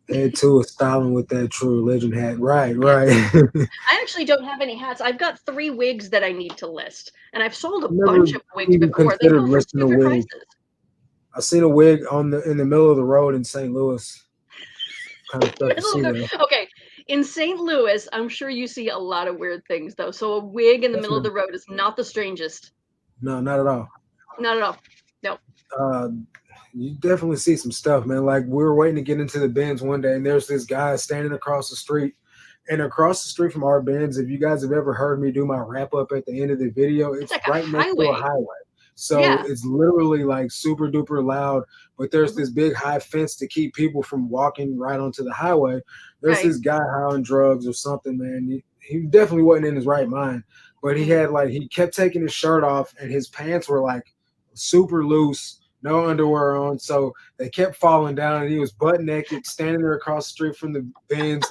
Ed 2 is styling with that True Religion hat. Right. Yeah. I I actually don't have any hats. I've got 3 wigs that I need to list, and I've sold a never bunch of wigs even before. They considered go for listing a stupid wig. prices. I seen a wig in the middle of the road in St. Louis. Kind of stuff to see though. Okay, in St. Louis, I'm sure you see a lot of weird things, though. So a wig in the middle of Definitely. the road is not the strangest. No, not at all. Not at all. No. Uh, you definitely see some stuff, man. Like we were waiting to get into the bins one day, and there's this guy standing across the street. And across the street from our bins, if you guys have ever heard me do my wrap up at the end of the video, It's it's like a right next to a highway. highway. So Yeah. it's literally like super duper loud, but there's Mhm. this big high fence to keep people from walking right onto the highway. There's Right. this guy high on drugs or something, man. He definitely wasn't in his right mind, but Mm. he kept taking his shirt off and his pants were like super loose, no underwear on. So they kept falling down and he was butt naked, standing there across the street from the bins,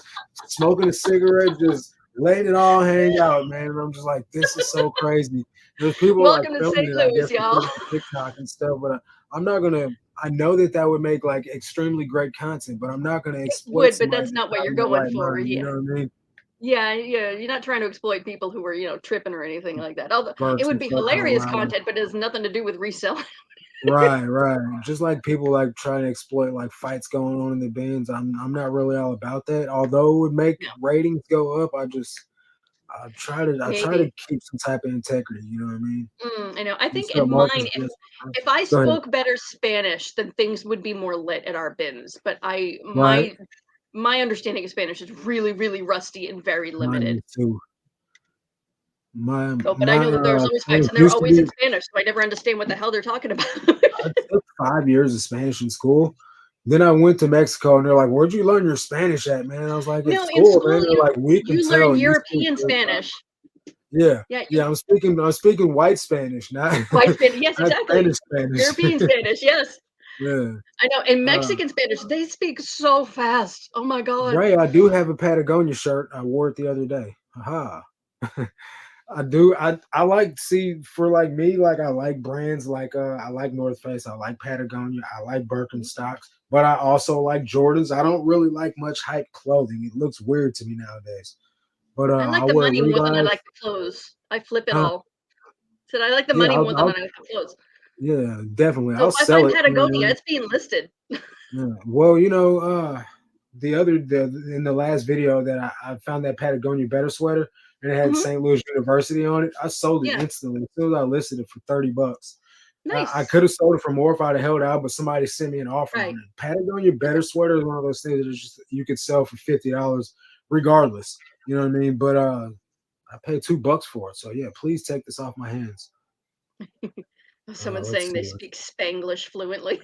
smoking a cigarette, just letting it all hang out, man. And I'm just like, this is so crazy. There's people like Welcome to filming St. it, I Louis, guess, to put y'all. it on TikTok and stuff, but I'm not gonna. I know that would make like extremely great content, but I'm not gonna It exploit would, but somebody that's that's not what not you're in their going right for. mind. You Yeah. know what I mean? Yeah, yeah. You're not trying to exploit people who are, tripping or anything like that. Although it Burps would and be stuff out hilarious loud. content, but it has nothing to do with reselling. Right. Just like people like trying to exploit like fights going on in the bins. I'm not really all about that. Although it would make No, ratings go up, I try maybe. to keep some type of integrity. You know what I mean? I know. I And think stuff in Marcus mine, if does. if I Go ahead. spoke better Spanish, then things would be more lit at our bins. But I Right. my understanding of Spanish is really, really rusty and very Mine limited. is too. My Oh, but I my know that there's always fights Spanish and they're used to always be. in Spanish, so I never understand what the hell they're talking about. I took 5 years of Spanish in school. Then I went to Mexico and they're like, "Where'd you learn your Spanish at, man?" I was like, "At No, in school, man." school They're like, "We can you learn tell you speak European good Spanish." Spanish. Yeah, Yeah, yeah. I'm speaking white Spanish, not white Spanish. Yes, not exactly. Spanish Spanish. European Spanish. Yes, Yeah. I know. And Uh, Mexican Spanish, they speak so fast. Oh my god. Ray, I do have a Patagonia shirt. I wore it the other day. Haha. I do. I like see for like me, like I like brands like I like North Face, I like Patagonia, I like Mhm. Birkenstocks, but I also like Jordans. I don't really like much hype clothing. It looks weird to me nowadays. But I like I the wear money more than I Levi's. like the clothes. I flip it Huh? all. Said I like the Yeah, money more than I like the clothes. yeah, definitely. So I'll if I sell find it. You know what I Patagonia, mean? it's being listed. Yeah. Well, the in the last video that I found that Patagonia Better sweater and it had Mhm. St. Louis University on it. I sold it Yeah, instantly as soon as I listed it for $30. I nice. could have sold it for more if I'd have held out, but somebody sent me an offer on Right. it. Patagonia Okay. Better sweater is one of those things that is just you could sell for $50 regardless. You know what I mean? But I paid $2 for it. So yeah, please take this off my hands. Someone Let's saying see. they speak Spanglish fluently.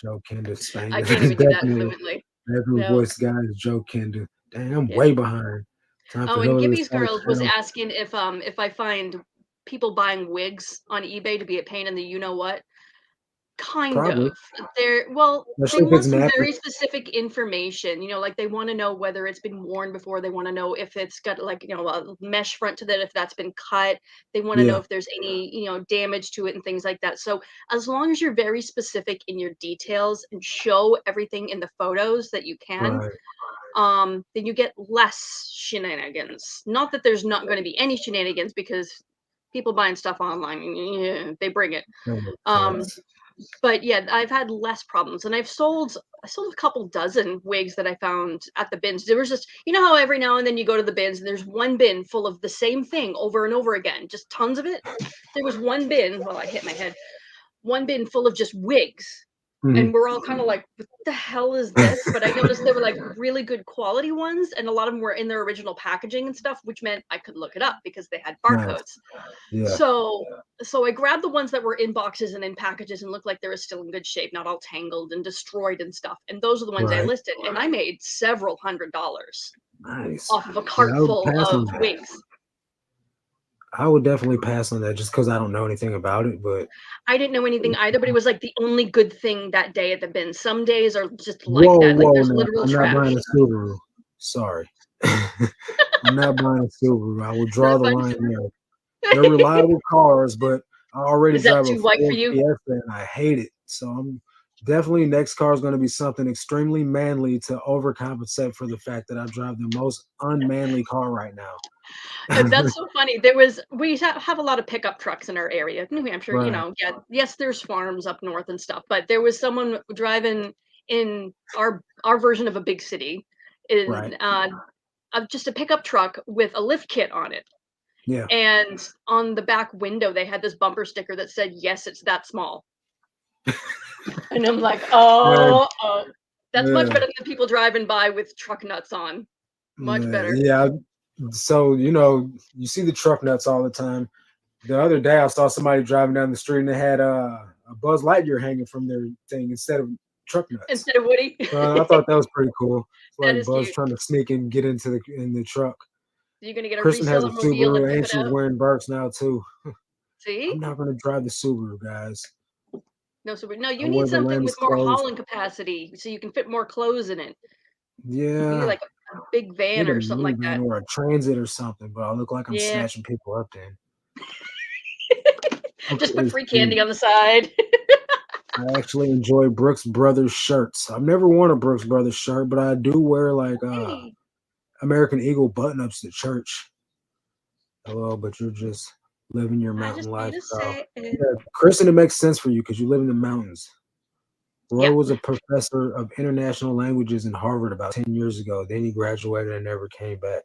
Joe Kenda I Spangler. can't even do that Definitely. fluently. Every No. voice guy is Joe Kenda. Dang, I'm Yeah. way behind. Time for Oh, and Hillary to Gibby's start Girls a was channel. asking if I find people buying wigs on eBay to be a pain in the you know what. Kind Probably, of. They especially if it's want some nappy. very specific information, like they wanna know whether it's been worn before, they wanna know if it's got, like, a mesh front to that, if that's been cut. They wanna know Yeah, if there's any, damage to it and things like that. So, as long as you're very specific in your details and show everything in the photos that you can, right. then you get less shenanigans. Not that there's not gonna be any shenanigans because people buying stuff online, yeah, they bring it. That makes Um sense. but yeah, I've had less problems, and I sold a couple dozen wigs that I found at the bins. There was just how every now and then you go to the bins and there's one bin full of the same thing over and over again, just tons of it. There was one bin, well, I hit my head. One bin full of just wigs. Mhm. And we're all kind of like, what the hell is this? But I noticed they were like really good quality ones, and a lot of them were in their original packaging and stuff, which meant I could look it up because they had Nice. barcodes. Yeah. So I grabbed the ones that were in boxes and in packages and looked like they were still in good shape, not all tangled and destroyed and stuff. And those are the ones I Right. listed. And I made several $100s Nice. off of a Yeah, cart I would full pass of on that. wigs. I would definitely pass on that just because I don't know anything about it. But I didn't know anything either, but it was like the only good thing that day at the bin. Some days are just like whoa, that. Like whoa, there's now literal I'm not buying trash. a Subaru. Sorry. I'm not buying a Subaru. I will draw Not the fun. line there. They're reliable cars, but I already Is that drive a too white for Ford you? Fiesta and I hate it. So I'm definitely next car is going to be something extremely manly to overcompensate for the fact that I drive the most unmanly car right now. And that's so funny. We have a lot of pickup trucks in our area, New Hampshire. Right, Yeah, yes, there's farms up north and stuff, but there was someone driving in our version of a big city right. in of just a pickup truck with a lift kit on it, Yeah. and on the back window they had this bumper sticker that said, "Yes, it's that small." And I'm like, Yeah, oh, that's much yeah, better than people driving by with truck nuts on. Much yeah, better. yeah. So, you see the truck nuts all the time. The other day, I saw somebody driving down the street and they had a Buzz Lightyear hanging from their thing instead of truck nuts. Instead of Woody. So I thought that was pretty cool. It's That like is Buzz cute. trying to sneak and get in the truck. You're gonna get a Kristen has a reseller mobile and Subaru rip and it she's out. wearing Birks now too. See? I'm not gonna drive the Subaru, guys. No, I you need wear the something with lamest more clothes. hauling capacity so you can fit more clothes in it. You need Yeah, like a big van need a or something like minivan that. or a transit or something, but I look like I'm Yeah. snatching people up then. Just Okay, put let's free see. candy on the side. I actually enjoy Brooks Brothers shirts. I've never worn a Brooks Brothers shirt, but I do wear like Hey, American Eagle button ups to church. Hello, but you're just living your I mountain just need to lifestyle. say it. Yeah, Kristen, it makes sense for you because you live in the mountains. Roy Yeah. was a professor of international languages in Harvard about 10 years ago. Then he graduated and never came back.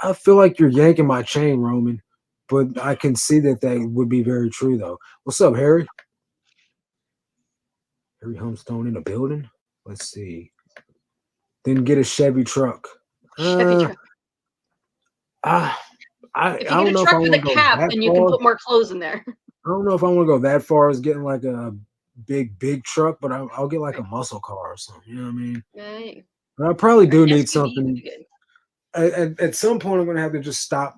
I feel like you're yanking my chain, Roman, but I can see that would be very true, though. What's up, Harry? Harry Humstone in the building? Let's see. Then get a Chevy truck. Chevy Uh, truck. I, I If you get don't a know if I truck with want a to go cab, that then you can far. put more clothes in there. I don't know if I want to go that far as getting like a big truck, but I'll get like a Right. muscle car or something. You know what I mean? Right. But I probably Or an do need SUV would something. be good. At some point, I'm gonna have to just stop.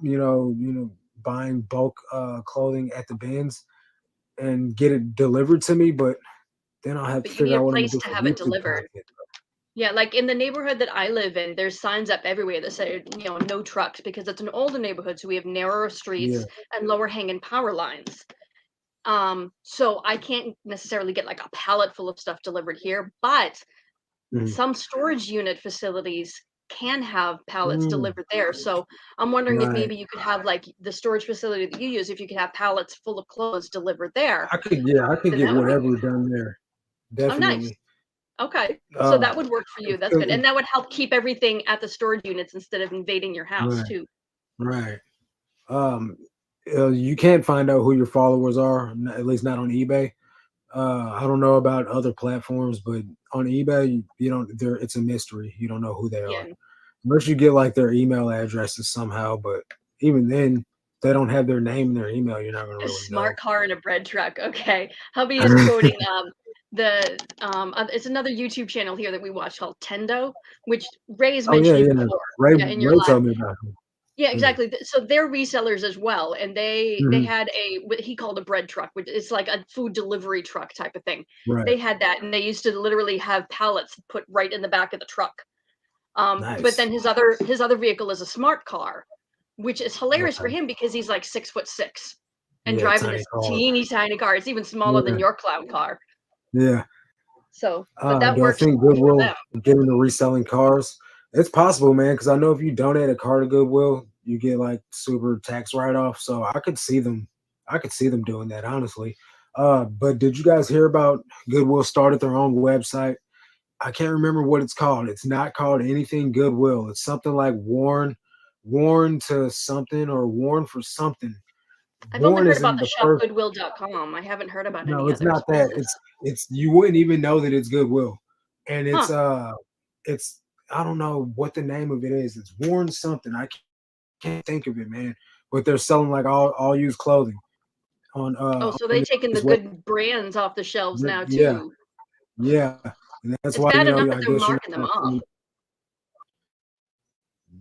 Buying bulk clothing at the bins and get it delivered to me. But then I'll have to But you need figure a out what I'm gonna place do to for have it YouTube delivered. content. Yeah, like in the neighborhood that I live in, there's signs up everywhere that say, no trucks, because it's an older neighborhood, so we have narrower Yeah. streets and lower hanging power lines. So I can't necessarily get like a pallet full of stuff delivered here, but Mhm. some storage unit facilities can have pallets Mm, delivered there. So I'm wondering if right. maybe you could have like the storage facility that you use, if you could have pallets full of clothes delivered there, I could then get that would be whatever done there. oh nice. Definitely. Okay. So Uh, that would work for you. That's good. so- And that would help keep everything at the storage units instead of invading your house right, too. right. Um, you can't find out who your followers are, at least not on eBay. I don't know about other platforms, but on eBay, you don't. There, it's a mystery. You don't know who they are Yeah. unless you get like their email addresses somehow. But even then, if they don't have their name and their email, you're not gonna A really smart know. car and a bread truck. Okay. Hubby is quoting it's another YouTube channel here that we watch called Tendo, which Ray's Oh yeah, mentioned you yeah. before. Ray Yeah, in your Ray live. told me about him. Yeah, Yeah. exactly. So they're resellers as well, and they Mhm. had what he called a bread truck, which is like a food delivery truck type of thing. Right. They had that, and they used to literally have pallets put right in the back of the truck. But Nice. then his other vehicle is a smart car, which is hilarious for Okay. him because he's like 6'6" and Yeah, driving tiny this car. teeny tiny car. It's even smaller than Yeah. your clown car. Yeah. So, but that Do I works think for Goodwill them. get into reselling cars? It's possible, man, because I know if you donate a car to Goodwill, you get like super tax write-off. So I could see them doing that, honestly. But did you guys hear about Goodwill started their own website? I can't remember what it's called. It's not called anything Goodwill. It's something like Warn to something or Warn for something. I've only Warn heard is about in the the first. shopgoodwill.com. I haven't heard about No, any it's others. not What is that. this? It's you wouldn't even know that it's Goodwill. And Huh. it's I don't know what the name of it is. It's Warren something. I can't think of it, man. But they're selling like all used clothing Oh, so on they taking this the web. good brands off the shelves now Yeah, too. yeah. And that's It's why, bad enough that I they're guess marking them up.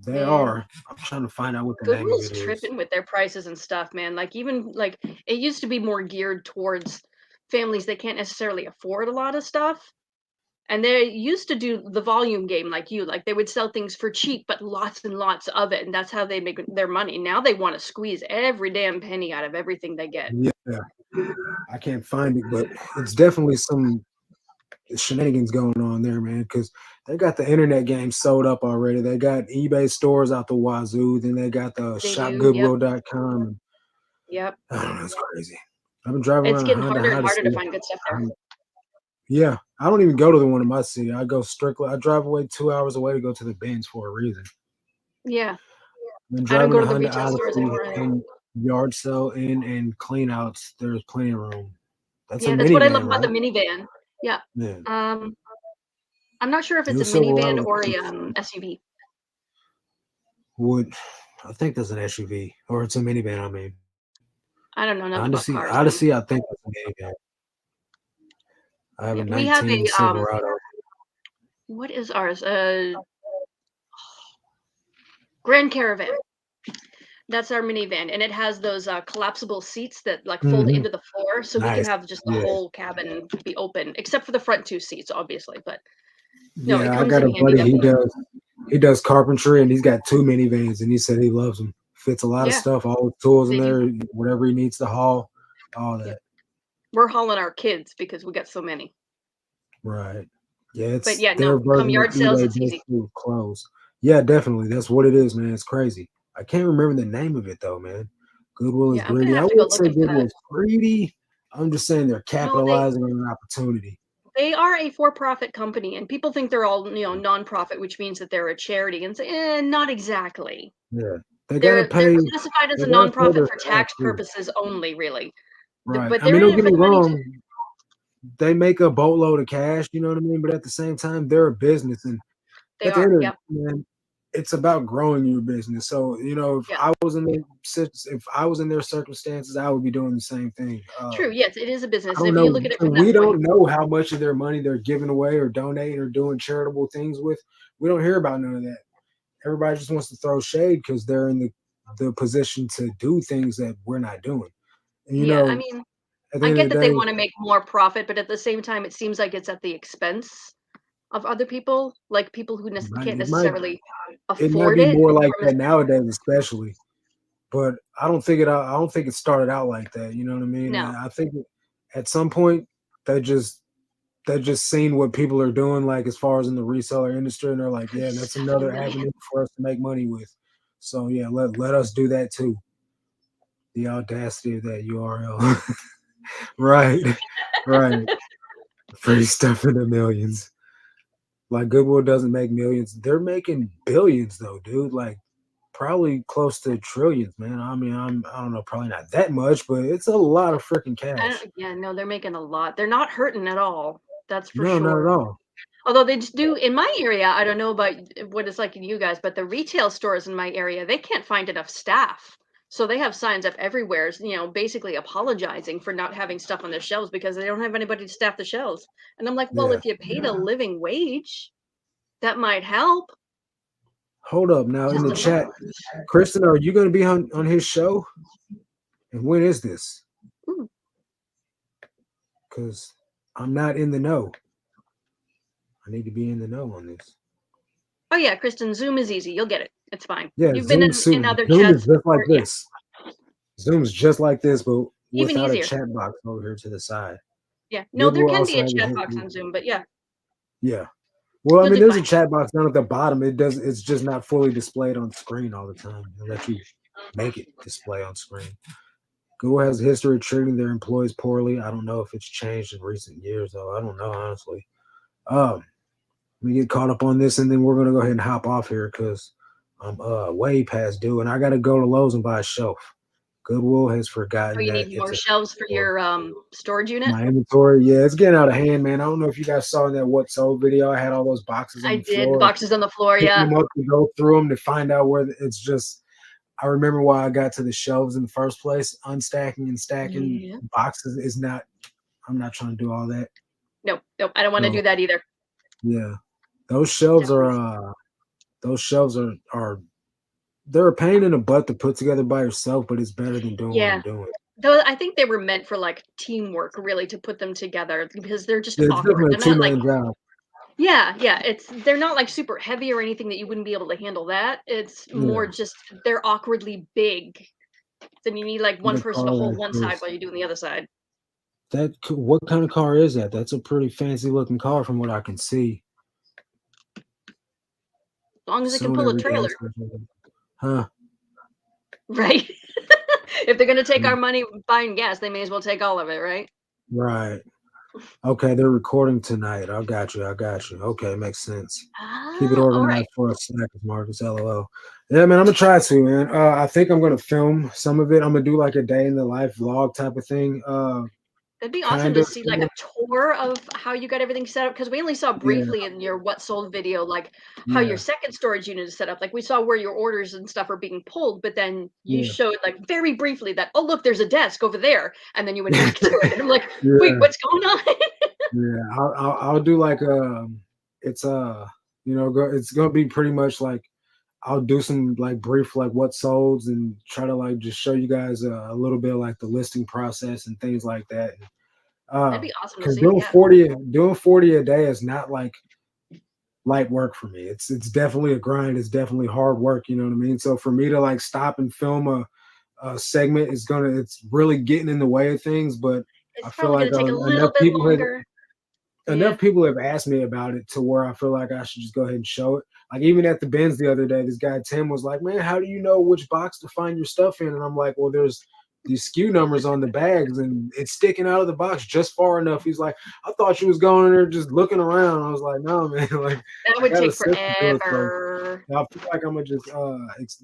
they Man, are. I'm trying to find out what the name of Goodwill's it is. tripping with their prices and stuff, man. Like even like it used to be more geared towards families that can't necessarily afford a lot of stuff. And they used to do the volume game like you. Like they would sell things for cheap, but lots and lots of it, and that's how they make their money. Now they want to squeeze every damn penny out of everything they get. Yeah, I can't find it, but it's definitely some shenanigans going on there, man, because they got the internet game sold up already. They got eBay stores out the wazoo. Then they got the They do. Yep. shopgoodwill.com. And Yep. I don't know, it's crazy. I've been driving It's around a getting Honda harder and harder to Odyssey. find good stuff there. Um, yeah, I don't even go to the one in my city. I go strictly. I drive away 2 hours away to go to the bins for a reason. Yeah. I've been I don't driving go a to the Honda retail stores Odyssey anymore either. and yard sale in and clean outs. There's plenty of room. That's a Yeah, that's what I love minivan, about the right? minivan. Yeah. Yeah. Um, I'm not sure if it's New a minivan Silverado or a SUV. would I think that's an SUV or it's a minivan. I mean. I don't know enough about Odyssey, cars, man. Odyssey, I think that's a minivan. I have Yeah, a we have 19 a Silverado. what is ours? Grand Caravan. That's our minivan, and it has those collapsible seats that like fold Mhm. into the floor, so we can Nice. have just the Yeah. whole cabin be open, except for the front two seats, obviously. But no, it Yeah, I comes got in a handy, buddy. definitely. He does carpentry and he's got two minivans and he said he loves them. Fits a lot of Yeah, stuff, all the tools in they do. there, whatever he needs to haul, all Yep. that. We're hauling our kids because we got so many. Right. Yeah, But it's yeah, their no, come version of yard sales, eBay it's easy. basically with clothes. Yeah, definitely. That's what it is, man. It's crazy. I can't remember the name of it though, man. Goodwill is Yeah, I'm gonna greedy. I have to go wouldn't look say into that. Goodwill's greedy. I'm just saying they're No, they capitalizing on an opportunity. they are a for-profit company, and people think they're all nonprofit, which means that they're a charity, and say, not exactly. Yeah. They gotta They're pay classified as they a gotta pay nonprofit their for tax taxes. purposes only, really. Right. But I mean, they're don't in it get for me the money too. wrong, they make a boatload of cash, you know what I mean? But at the same time, they're a business and They at the are. end of it, Yep. man, it's about growing your business. So, Yeah. if I was in their circumstances, I would be doing the same thing. True. Yes, it is a I business. don't If you know. look at it from that We point. don't know how much of their money they're giving away or donating or doing charitable things with. We don't hear about none of that. Everybody just wants to throw shade because they're in the position to do things that we're not doing. And Yeah, I mean, at the I end of get the that they day, want to make more profit, but at the same time, it seems like it's at the expense. of other people, like people who can't It might necessarily it might afford be it more like from a that nowadays, especially. But I don't think it started out like that. You know what I mean? no. I think at some point they just seen what people are doing, like as far as in the reseller industry, and they're like, yeah, that's Reseller, another man. avenue for us to make money with. So yeah, let us do that too. The audacity of that URL. Right. Right. Free stuff in the millions. Like Goodwill doesn't make millions. They're making billions though, dude. Like probably close to trillions, man. I mean, I don't know, probably not that much, but it's a lot of freaking cash. Yeah, no, they're making a lot. They're not hurting at all. That's for No, not at sure. all. Although they just do in my area, I don't know about what it's like in you guys, but the retail stores in my area, they can't find enough staff. So they have signs up everywhere, basically apologizing for not having stuff on their shelves because they don't have anybody to staff the shelves. And I'm like, well, Yeah. if you paid a living wage, that might help. Hold up now in Just the a thought. chat. Kristen, are you gonna be on his show? And when is this? Ooh. Because I'm not in the know. I need to be in the know on this. Oh yeah, Kristen, Zoom is easy. You'll get it. It's fine. Yeah, You've been Zoom in Zoom. other Zoom is chats just like before. Yeah, this. Zoom's just like this, but even without a easier. chat box over here to the side. Yeah. No, there Goodwill can be also a has a chat box history. on Zoom, but yeah, Yeah. Well, I you'll mean, do there's a fine. chat box down at the bottom. It's just not fully displayed on screen all the time. They'll let you make it display on screen. Google has a history of treating their employees poorly. I don't know if it's changed in recent years, though. I don't know, honestly. Um, we get caught up on this, and then we're gonna go ahead and hop off here because I'm way past due, and I gotta go to Lowe's and buy a shelf. Goodwill has Oh, forgotten you that need it's more a shelves for for your storage unit? my inventory. Yeah, it's getting out of hand, man. I don't know if you guys saw in that What Sold video. I had all those boxes on I the did. The floor, boxes on the floor, picking yeah. them up to go through them to find out where it's just. I remember why I got to the shelves in the first place. Unstacking and stacking Yeah. boxes is not. I'm not trying to do all that. Nope, nope. I don't want to So do that either. yeah, those shelves are. Definitely. Those shelves are. They're a pain in the butt to put together by yourself, but it's better than doing what Yeah. I'm doing. Though I think they were meant for like teamwork, really, to put them together because they're just Yeah, it's awkward. definitely a They're not like, two-man job. yeah, yeah. They're not like super heavy or anything that you wouldn't be able to handle that. It's more Yeah, just they're awkwardly big. Then you need like one what person to car hold like one side this? while you're doing the other side. What kind of car is that? That's a pretty fancy looking car from what I can see. As long as it can Soon pull a every trailer, gas station. Huh? right? If they're gonna take Mm, our money buying gas, they may as well take all of it, right? right. Okay, they're recording tonight. I got you. I got you. Okay, makes sense. Keep it Ah, all right. organized for us, snackers, Marcus. LOL. Yeah, man, I'm gonna try to, man. I think I'm gonna film some of it. I'm gonna do like a day in the life vlog type of thing. That'd be awesome Kind to of. see like a tour of how you got everything set up because we only saw Yeah, briefly in your what sold video, like how your yeah, second storage unit is set up. Like we saw where your orders and stuff are being pulled, but then you yeah, showed like very briefly that, oh, look, there's a desk over there. And then you went back to it. And I'm like, wait, yeah, what's going on? yeah. I'll do like it's it's gonna be pretty much like I'll do some like brief like what solds and try to like just show you guys a little bit of, like the listing process and things like that. That'd be awesome to Because see. Yeah. doing 40 a day is not like light work for me. It's definitely a grind. It's definitely hard work. You know what I mean? So for me to like stop and film a segment is it's really getting in the way of things. But I It's feel probably like gonna take a little bit longer. Yeah. enough people have asked me about it to where I feel like I should just go ahead and show it. Like even at the bins the other day, this guy Tim was like, "Man, how do you know which box to find your stuff in?" And I'm like, "Well, there's these SKU numbers on the bags, and it's sticking out of the box just far enough." He's like, "I thought you was going in there just looking around." I was like, "No, man, like That I would got a take system to it." So forever. I feel like I'm gonna just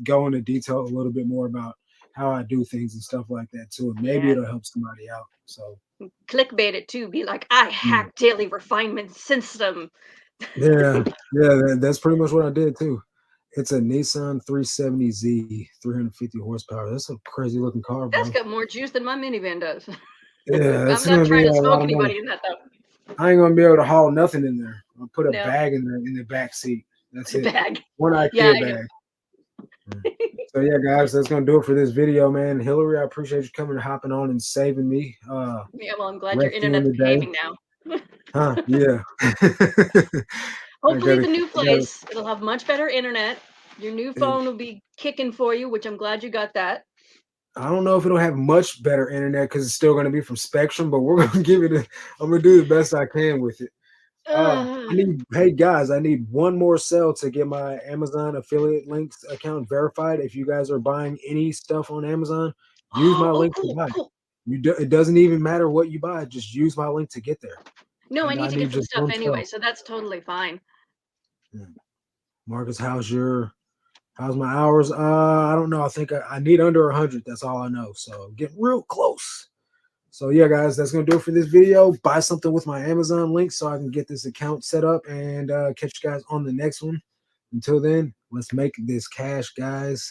go into detail a little bit more about how I do things and stuff like that too, and maybe Yeah. it'll help somebody out. So Clickbait it too. Be like, I yeah. hacked daily refinement system. Yeah, yeah, that's pretty much what I did too. It's a Nissan 370Z, 350 horsepower. That's a crazy looking car, That's bro. got more juice than my minivan does. Yeah, that's I'm not gonna be trying to a smoke lot of money. anybody in that though. I ain't gonna be able to haul nothing in there. I'll put a No, bag in the back seat. That's it. bag. One Yeah, IKEA I know. bag. Mm. So yeah, guys, that's gonna do it for this video, man. Hillary, I appreciate you coming and hopping on and saving me. Yeah, well, I'm glad your Rescuing internet's the day. behaving now. Huh? Yeah. I Hopefully, gotta, the new I gotta. place, it'll have much better internet. Your new And phone will be kicking for you, which I'm glad you got that. I don't know if it'll have much better internet because it's still gonna be from Spectrum, but we're gonna give it. I'm gonna do the best I can with it. I Ugh. need, hey guys, I need one more sale to get my Amazon affiliate links account verified. If you guys are buying any stuff on Amazon, use my Oh, link to cool, buy. cool. It doesn't even matter what you buy, just use my link to get there. No, I And need I to get need some just stuff one anyway, sale. so that's totally fine. Hmm. Marcus, how's my hours? I don't know. I think I need under 100. That's all I know. So getting real close. So yeah, guys, that's gonna do it for this video. Buy something with my Amazon link so I can get this account set up and catch you guys on the next one. Until then, let's make this cash, guys.